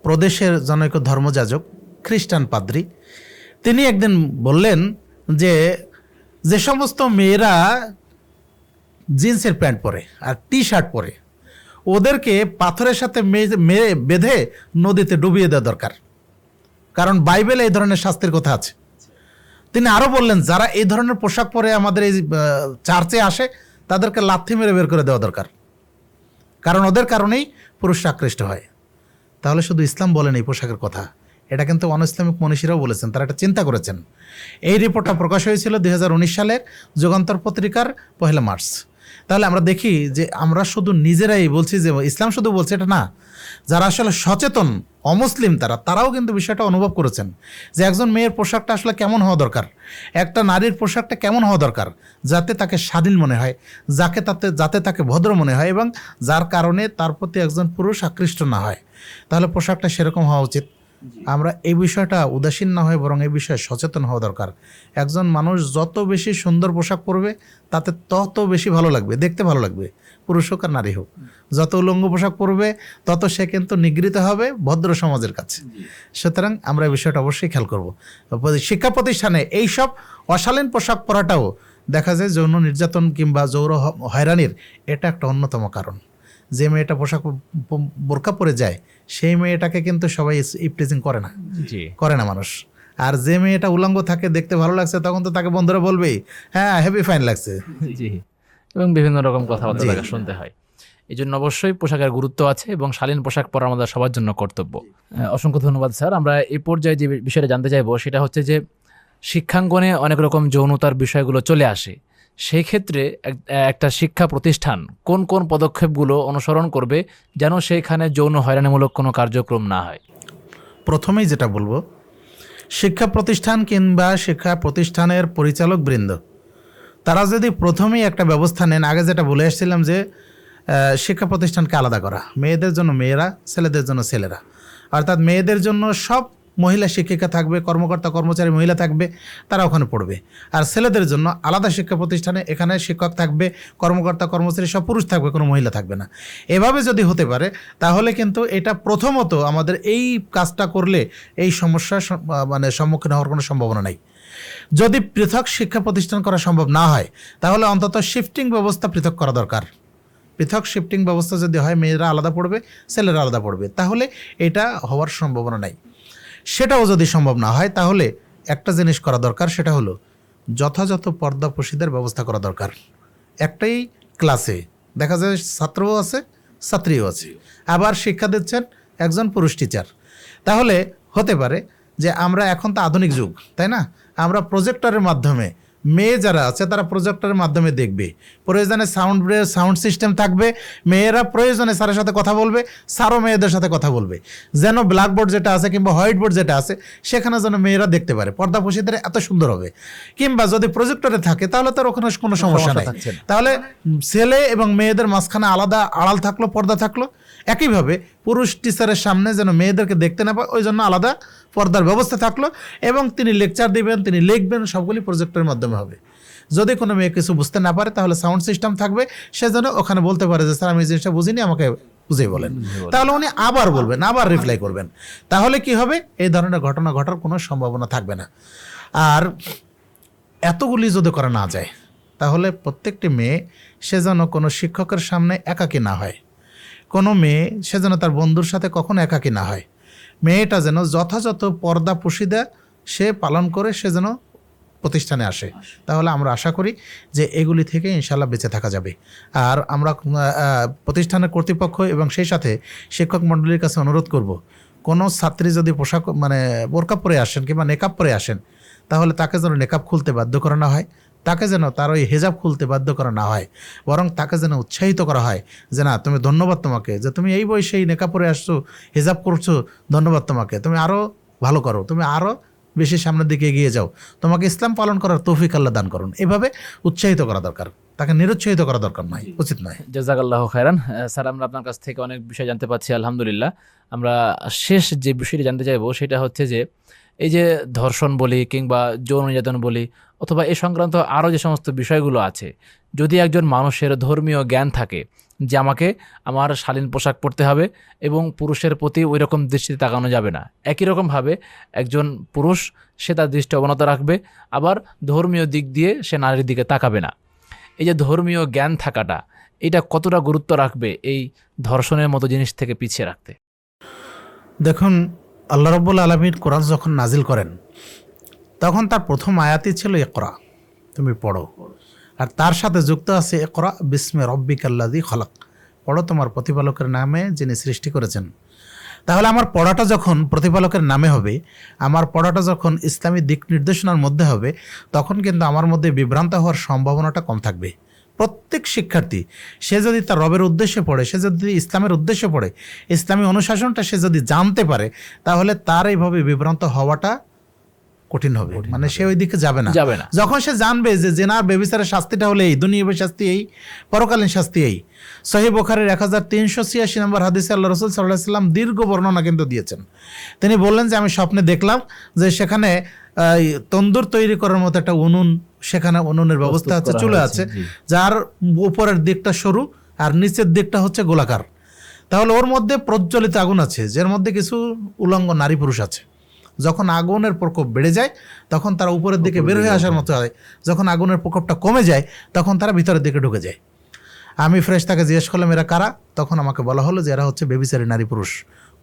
B: প্রদেশের জনৈক ধর্মযাজক খ্রিস্টান পাদ্রী, তিনি একদিন বললেন যে যে সমস্ত মেয়েরা জিন্সের প্যান্ট পরে আর টি শার্ট পরে, ওদেরকে পাথরের সাথে বেঁধে নদীতে ডুবিয়ে দেওয়া দরকার, কারণ বাইবেলে এই ধরনের শাস্তির কথা আছে। তিনি আরও বললেন, যারা এই ধরনের পোশাক পরে আমাদের এই চার্চে আসে, তাদেরকে লাথি মেরে বের করে দেওয়া দরকার, কারণ ওদের কারণেই পুরুষরা আকৃষ্ট হয়। তাহলে শুধু ইসলাম বলেন এই পোশাকের কথা, এটা কিন্তু অন ইসলামিক মনীষীরাও বলেছেন, তারা এটা চিন্তা করেছেন। এই রিপোর্টটা প্রকাশ হয়েছিল 2019 সালের যুগান্তর পত্রিকার 1 মার্চ। তাহলে আমরা দেখি যে আমরা শুধু নিজেরাই বলছি যে ইসলাম শুধু বলছে, এটা না, যারা আসলে সচেতন অমুসলিম তারাও কিন্তু বিষয়টা অনুভব করেছেন যে একজন মেয়ের পোশাকটা আসলে কেমন হওয়া দরকার, একটা নারীর পোশাকটা কেমন হওয়া দরকার, যাতে তাকে স্বাধীন মনে হয়, যাতে তাকে ভদ্র মনে হয়, এবং যার কারণে তার প্রতি একজন পুরুষ আকৃষ্ট না হয়। তাহলে পোশাকটা সেরকম হওয়া উচিত। আমরা এই বিষয়টা উদাসীন না হয়ে বরং এই বিষয়ে সচেতন হওয়া দরকার। একজন মানুষ যত বেশি সুন্দর পোশাক পরবে, তাতে তত বেশি ভালো লাগবে, দেখতে ভালো লাগবে, পুরুষ হোক আর নারী হোক। যত উলঙ্গ পোশাক পরবে, তত সে কিন্তু নিগৃহীত হবে ভদ্র সমাজের কাছে। সুতরাং আমরা এই বিষয়টা অবশ্যই খেয়াল করব। শিক্ষা প্রতিষ্ঠানে এইসব অশালীন পোশাক পরাটাও দেখা যায় যৌন নির্যাতন কিংবা যৌন হয়রানির এটা একটা অন্যতম কারণ। যে মেয়েটা পোশাক বোরকা পরে যায়, সেই মেয়েটাকে কিন্তু সবাই ইপটিজিং করে না মানুষ। আর যে মেয়েটা উলঙ্গ থাকে, দেখতে ভালো লাগছে, তখন তো তাকে বন্ধুরা বলবেই, হ্যাঁ হেভি ফাইন লাগছে,
A: জি, এবং বিভিন্ন রকম কথাবার্তা তাকে শুনতে হয়। এই জন্য অবশ্যই পোশাকের গুরুত্ব আছে এবং শালীন পোশাক পরা আমাদের সবার জন্য কর্তব্য। অসংখ্য ধন্যবাদ স্যার। আমরা এই পর্যায়ে যে বিষয়টা জানতে চাইবো সেটা হচ্ছে যে শিক্ষাঙ্গনে অনেক রকম যৌনতার বিষয়গুলো চলে আসে, সেই ক্ষেত্রে একটা শিক্ষা প্রতিষ্ঠান কোন কোন পদক্ষেপগুলো অনুসরণ করবে যেন সেইখানে যৌন হয়রানিমূলক কোনো কার্যক্রম না হয়?
B: প্রথমেই যেটা বলবো, শিক্ষা প্রতিষ্ঠান কিংবা শিক্ষা প্রতিষ্ঠানের পরিচালক বৃন্দ, তারা যদি প্রথমেই একটা ব্যবস্থা নেন, আগে যেটা বলে এসেছিলাম যে শিক্ষা প্রতিষ্ঠানকে আলাদা করা, মেয়েদের জন্য মেয়েরা, ছেলেদের জন্য ছেলেরা, অর্থাৎ মেয়েদের জন্য সব মহিলা শিক্ষিকা থাকবে, কর্মকর্তা কর্মচারী মহিলা থাকবে, তারা ওখানে পড়বে। আর ছেলেদের জন্য আলাদা শিক্ষা প্রতিষ্ঠানে, এখানে শিক্ষক থাকবে, কর্মকর্তা কর্মচারী সব পুরুষ থাকবে, কোনো মহিলা থাকবে না। এভাবে যদি হতে পারে, তাহলে কিন্তু এটা প্রথমত আমাদের এই কাজটা করলে এই সমস্যার মানে সম্মুখীন হওয়ার কোনো সম্ভাবনা নাই। যদি পৃথক শিক্ষা প্রতিষ্ঠান করা সম্ভব না হয়, তাহলে অন্তত শিফটিং ব্যবস্থা পৃথক করা দরকার। পৃথক শিফটিং ব্যবস্থা যদি হয়, মেয়েরা আলাদা পড়বে, ছেলেরা আলাদা পড়বে, তাহলে এটা হওয়ার সম্ভাবনা নাই। সেটাও যদি সম্ভব না হয়, তাহলে একটা জিনিস করা দরকার, সেটা হলো যথাযথ পর্দাপোশীদের ব্যবস্থা করা দরকার। একটাই ক্লাসে দেখা যায় ছাত্রও আছে, ছাত্রীও আছে, আবার শিক্ষা দিচ্ছেন একজন পুরুষ টিচার। তাহলে হতে পারে যে আমরা এখন তো আধুনিক যুগ, তাই না, আমরা প্রজেক্টরের মাধ্যমে, মেয়ে যারা আছে তারা প্রজেক্টরের মাধ্যমে দেখবে, প্রয়োজনে সাউন্ড সিস্টেম থাকবে, মেয়েরা প্রয়োজনে স্যারের সাথে কথা বলবে, স্যারও মেয়েদের সাথে কথা বলবে, যেন ব্ল্যাকবোর্ড যেটা আছে কিংবা হোয়াইট বোর্ড যেটা আছে সেখানে যেন মেয়েরা দেখতে পারে, পর্দাপোশীদের এত সুন্দর হবে। কিংবা যদি প্রজেক্টরে থাকে, তাহলে তার ওখানে কোনো সমস্যা নেই। তাহলে ছেলে এবং মেয়েদের মাঝখানে আলাদা আড়াল থাকলো, পর্দা থাকলো। একইভাবে পুরুষ টিচারের সামনে যেন মেয়েদেরকে দেখতে না পায়, ওই জন্য আলাদা পর্দার ব্যবস্থা থাকলো, এবং তিনি লেকচার দিবেন, তিনি লিখবেন, সবগুলি প্রজেক্টরের মাধ্যমে হবে। যদি কোনো মেয়ে কিছু বুঝতে না পারে, তাহলে সাউন্ড সিস্টেম থাকবে, সে যেন ওখানে বলতে পারে যে স্যার আমি এই জিনিসটা বুঝিনি, আমাকে বুঝিয়ে বলেন। তাহলে উনি আবার বলবেন, আবার রিপ্লাই করবেন। তাহলে কি হবে, এই ধরনের ঘটনা ঘটার কোনো সম্ভাবনা থাকবে না। আর এতগুলি যদি করা না যায়, তাহলে প্রত্যেকটি মেয়ে সে যেন কোনো শিক্ষকের সামনে একাকী না হয়, কোনো মেয়ে সে যেন তার বন্ধুর সাথে কখনো একাকী না হয়। মেয়েটা যেন যথাযথ পর্দাপোশিদা সে পালন করে, সে যেন প্রতিষ্ঠানে আসে, তাহলে আমরা আশা করি যে এগুলি থেকে ইনশাল্লাহ বেঁচে থাকা যাবে। আর আমরা প্রতিষ্ঠানের কর্তৃপক্ষ এবং সেই সাথে শিক্ষক মণ্ডলীর কাছে অনুরোধ করব, কোনো ছাত্রী যদি পোশাক বোরকা পরে আসেন কিংবা নেকাব পরে আসেন, তাহলে তাকে যেন নেকাব খুলতে বাধ্য করা না হয়, তাকে যেন তার ওই হেজাব খুলতে বাধ্য করা না হয়, বরং তাকে যেন উৎসাহিত করা হয় যে না, তুমি ধন্যবাদ তোমাকে, যে তুমি এই বয়সে এই নেকাব পরে আসছো, হেজাব করছো, ধন্যবাদ তোমাকে, তুমি আরও ভালো করো, তুমি আরও বেশি সামনের দিকে এগিয়ে যাও, তোমাকে ইসলাম পালন করার তৌফিক আল্লাহ দান করুন। এভাবে উৎসাহিত করা দরকার, তাকে নিরুৎসাহিত করা দরকার নয়, উচিত নয়।
A: জাযাকাল্লাহু খায়রান। স্যার, আমরা আপনার কাছ থেকে অনেক বিষয় জানতে পারছি, আলহামদুলিল্লাহ। আমরা শেষ যে বিষয়টি জানতে চাইবো সেটা হচ্ছে যে এই যে ধর্ষণ বলি কিংবা যৌন নির্যাতন বলি অথবা এ সংক্রান্ত আরও যে সমস্ত বিষয়গুলো আছে, যদি একজন মানুষের ধর্মীয় জ্ঞান থাকে যে আমাকে আমার শালীন পোশাক পরতে হবে এবং পুরুষের প্রতি ওই রকম দৃষ্টিতে তাকানো যাবে না, একই রকমভাবে একজন পুরুষ সে তার দৃষ্টি অবনত রাখবে, আবার ধর্মীয় দিক দিয়ে সে নারীর দিকে তাকাবে না। এই যে ধর্মীয় জ্ঞান থাকাটা, এটা কতটা গুরুত্ব রাখবে এই ধর্ষণের মতো জিনিস থেকে পিছিয়ে রাখতে?
B: দেখুন, আল্লাহ রাব্বুল আলামিন কোরআন যখন নাজিল করেন তখন তার প্রথম আয়াতই ছিল ইকরা, তুমি পড়ো, আর তার সাথে যুক্ত আছে ইকরা বিস্মি রব্বিকাল্লাযী খলাক, পড়ো তোমার প্রতিপালকের নামে যিনি সৃষ্টি করেছেন। তাহলে আমার পড়াটা যখন প্রতিপালকের নামে হবে, আমার পড়াটা যখন ইসলামী দিক নির্দেশনার মধ্যে হবে, তখন কিন্তু আমার মধ্যে বিভ্রান্ত হওয়ার সম্ভাবনাটা কম থাকবে। প্রত্যেক শিক্ষার্থী সে যদি তার রবের উদ্দেশ্যে পড়ে, সে যদি ইসলামের উদ্দেশ্যে পড়ে, ইসলামী অনুশাসনটা সে যদি জানতে পারে, তাহলে তার এইভাবে বিভ্রান্ত হওয়াটা কঠিন হবে, মানে সে ওই দিকে যাবে না। যখন সে জানবে যে জেনার বেবিচারের শাস্তিটা হলে এই, দুনিয়াবী শাস্তি এই, পরকালীন শাস্তি এই। সহিহ বুখারীর 1386 নম্বর হাদিসে আল্লাহ রাসূল সাল্লাল্লাহু আলাইহি ওয়াসাল্লাম দীর্ঘ বর্ণনা কিন্তু দিয়েছেন। তিনি বললেন যে আমি স্বপ্নে দেখলাম যে সেখানে তন্দুর তৈরি করার মতো একটা উনুন, সেখানে উনুনের ব্যবস্থা আছে, চুলা আছে, যার উপরের দিকটা সরু আর নিচের দিকটা হচ্ছে গোলাকার। তাহলে ওর মধ্যে প্রজ্বলিত আগুন আছে, যার মধ্যে কিছু উলঙ্গ নারী পুরুষ আছে। যখন আগুনের প্রকোপ বেড়ে যায় তখন তারা উপরের দিকে বের হয়ে আসার মতো হয়, যখন আগুনের প্রকোপটা কমে যায় তখন তারা ভিতরের দিকে ঢুকে যায়। আমি ফেরেশতাকে জিজ্ঞেস করলাম এরা কারা? তখন আমাকে বলা হলো যে এরা হচ্ছে ব্যভিচারী নারী পুরুষ,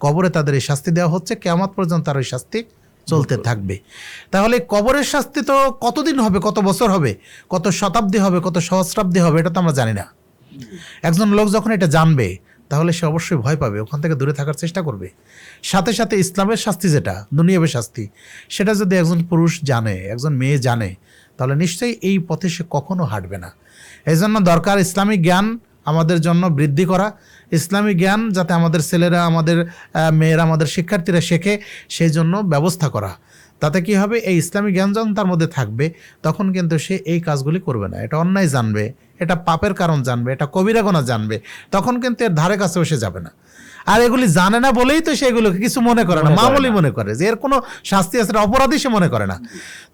B: কবরে তাদের এই শাস্তি দেওয়া হচ্ছে, কিয়ামত পর্যন্ত তার ওই শাস্তি চলতে থাকবে। তাহলে কবরের শাস্তি তো কতদিন হবে, কত বছর হবে, কত শতাব্দী হবে, কত সহস্রাব্দী হবে, এটা তো আমরা জানি না। একজন লোক যখন এটা জানবে তাহলে সে অবশ্যই ভয় পাবে, ওখান থেকে দূরে থাকার চেষ্টা করবে। সাথে সাথে ইসলামের শাস্তি যেটা দুনিয়াবী শাস্তি, সেটা যদি একজন পুরুষ জানে, একজন মেয়ে জানে, তাহলে নিশ্চয়ই এই পথে সে কখনো হাঁটবে না। এই জন্য দরকার ইসলামী জ্ঞান আমাদের জন্য বৃদ্ধি করা, ইসলামী জ্ঞান যাতে আমাদের ছেলেরা, আমাদের মেয়েরা, আমাদের শিক্ষার্থীরা শেখে, সেই জন্য ব্যবস্থা করা। তাতে কি হবে, এই ইসলামী জ্ঞান যখন তার মধ্যে থাকবে তখন কিন্তু সে এই কাজগুলি করবে না। এটা অন্যায় জানবে, এটা পাপের কারণ জানবে, এটা কবিরা গুনাহ জানবে, তখন কিন্তু এর ধারে কাছেও সে যাবে না। আর এগুলি জানে না বলেই তো সেগুলোকে কিছু মনে করে না, মামুলি মনে করে যে এর কোনো শাস্তি আছে, অপরাধী সে মনে করে না।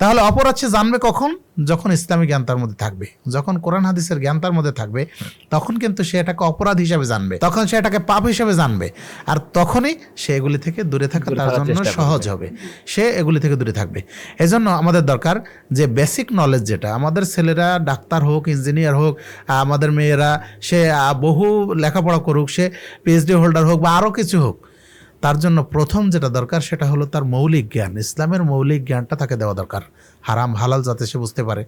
B: তাহলে অপরাধ সে জানবে কখন? যখন ইসলামী জ্ঞান তার মধ্যে থাকবে, যখন কোরআন হাদিসের জ্ঞান তার মধ্যে থাকবে, তখন কিন্তু সে এটাকে অপরাধ হিসেবে জানবে, তখন সে এটাকে পাপ হিসেবে জানবে। আর তখনই সে এগুলি থেকে দূরে থাকা তার জন্য সহজ হবে, সে এগুলি থেকে দূরে থাকবে। এজন্য আমাদের দরকার যে বেসিক নলেজ, যেটা আমাদের ছেলেরা ডাক্তার হোক, ইঞ্জিনিয়ার হোক, আমাদের মেয়েরা সে বহু লেখাপড়া করুক, সে পিএইচডি হোল্ডার হোক বা আরও কিছু হোক, তার জন্য প্রথম যেটা দরকার সেটা হলো তার মৌলিক জ্ঞান, ইসলামের মৌলিক জ্ঞানটা তাকে দেওয়া দরকার। হারাম হালাল যাতে সে বুঝতে পারে,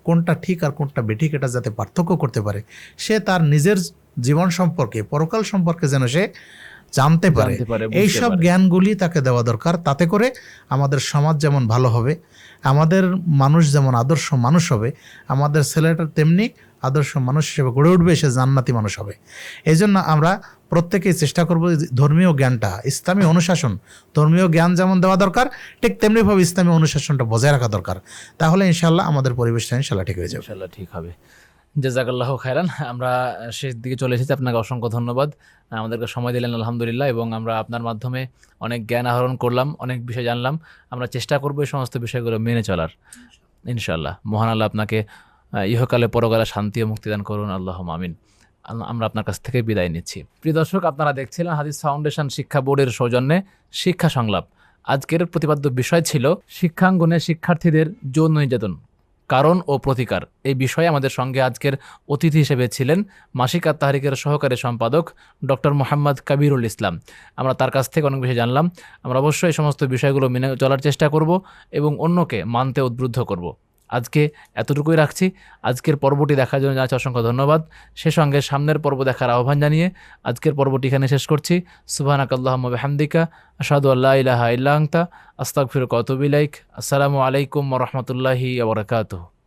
B: কোনটা ঠিক আর কোনটা বেঠিক এটা যাতে পার্থক্য করতে পারে, সে তার নিজের জীবন সম্পর্কে, পরকাল সম্পর্কে যেন সে জানতে পারে, এইসব জ্ঞানগুলি তাকে দেওয়া দরকার। তাতে করে আমাদের সমাজ যেমন ভালো হবে, আমাদের মানুষ যেমন আদর্শ মানুষ হবে, আমাদের ছেলেটা তেমনি আদর্শ মানুষ হিসেবে গড়ে উঠবে, সে জান্নাতি মানুষ হবে। এই জন্য আমরা প্রত্যেকেই চেষ্টা করব ধর্মীয় জ্ঞানটা, ইসলামী অনুশাসন, ধর্মীয় জ্ঞান যেমন দেওয়া দরকার, ঠিক তেমনিভাবে ইসলামী অনুশাসনটা বজায় রাখা দরকার। তাহলে ইনশাল্লাহ আমাদের পরিবেশটা ইনশাল্লাহ ঠিক হয়ে যাবে।
A: ইনশাল্লাহ ঠিক হবে। জাযাকাল্লাহু খায়রান। আমরা শেষ দিকে চলে এসেছি, আপনাকে অসংখ্য ধন্যবাদ, আমাদেরকে সময় দিলেন আলহামদুলিল্লাহ, এবং আমরা আপনার মাধ্যমে অনেক জ্ঞান আহরণ করলাম, অনেক বিষয় জানলাম। আমরা চেষ্টা করবো এই সমস্ত বিষয়গুলো মেনে চলার, ইনশাআল্লাহ। মহান আল্লাহ আপনাকে ইহকালে পরকালে শান্তি ও মুক্তিদান করুন, আল্লাহুম্মা আমিন। আমরা আপনার কাছ থেকে বিদায় নিচ্ছি। প্রিয় দর্শক, আপনারা দেখছিলেন হাদিস ফাউন্ডেশন শিক্ষা বোর্ডের সৌজন্যে শিক্ষা সংলাপ। আজকের প্রতিপাদ্য বিষয় ছিল শিক্ষাঙ্গনে শিক্ষার্থীদের যৌন নির্যাতন, কারণ ও প্রতিকার। এই বিষয়ে আমাদের সঙ্গে আজকের অতিথি হিসেবে ছিলেন মাসিক আত-তাহরিকের সহকারী সম্পাদক ডক্টর মোহাম্মদ কাবিরুল ইসলাম। আমরা তার কাছ থেকে অনেক বিষয় জানলাম। আমরা অবশ্যই এই সমস্ত বিষয়গুলো মেনে চলার চেষ্টা করব এবং অন্যকে মানতে উদ্বুদ্ধ করব। আজকে এতটুকুই রাখছি। আজকের পর্বটি দেখার জন্য জানাচ্ছি অসংখ্য ধন্যবাদ। সে সঙ্গে সামনের পর্ব দেখার আহ্বান জানিয়ে আজকের পর্বটি এখানে শেষ করছি। সুবহানাকাল্লাহুম্মা বিহামদিকা আশহাদু আল্লা ইলাহা ইল্লা আনতা আস্তাগফিরুকা ওয়া আতুবু ইলাইক। আসসালামু আলাইকুম ওয়া রাহমাতুল্লাহি ওয়া বারাকাতুহু।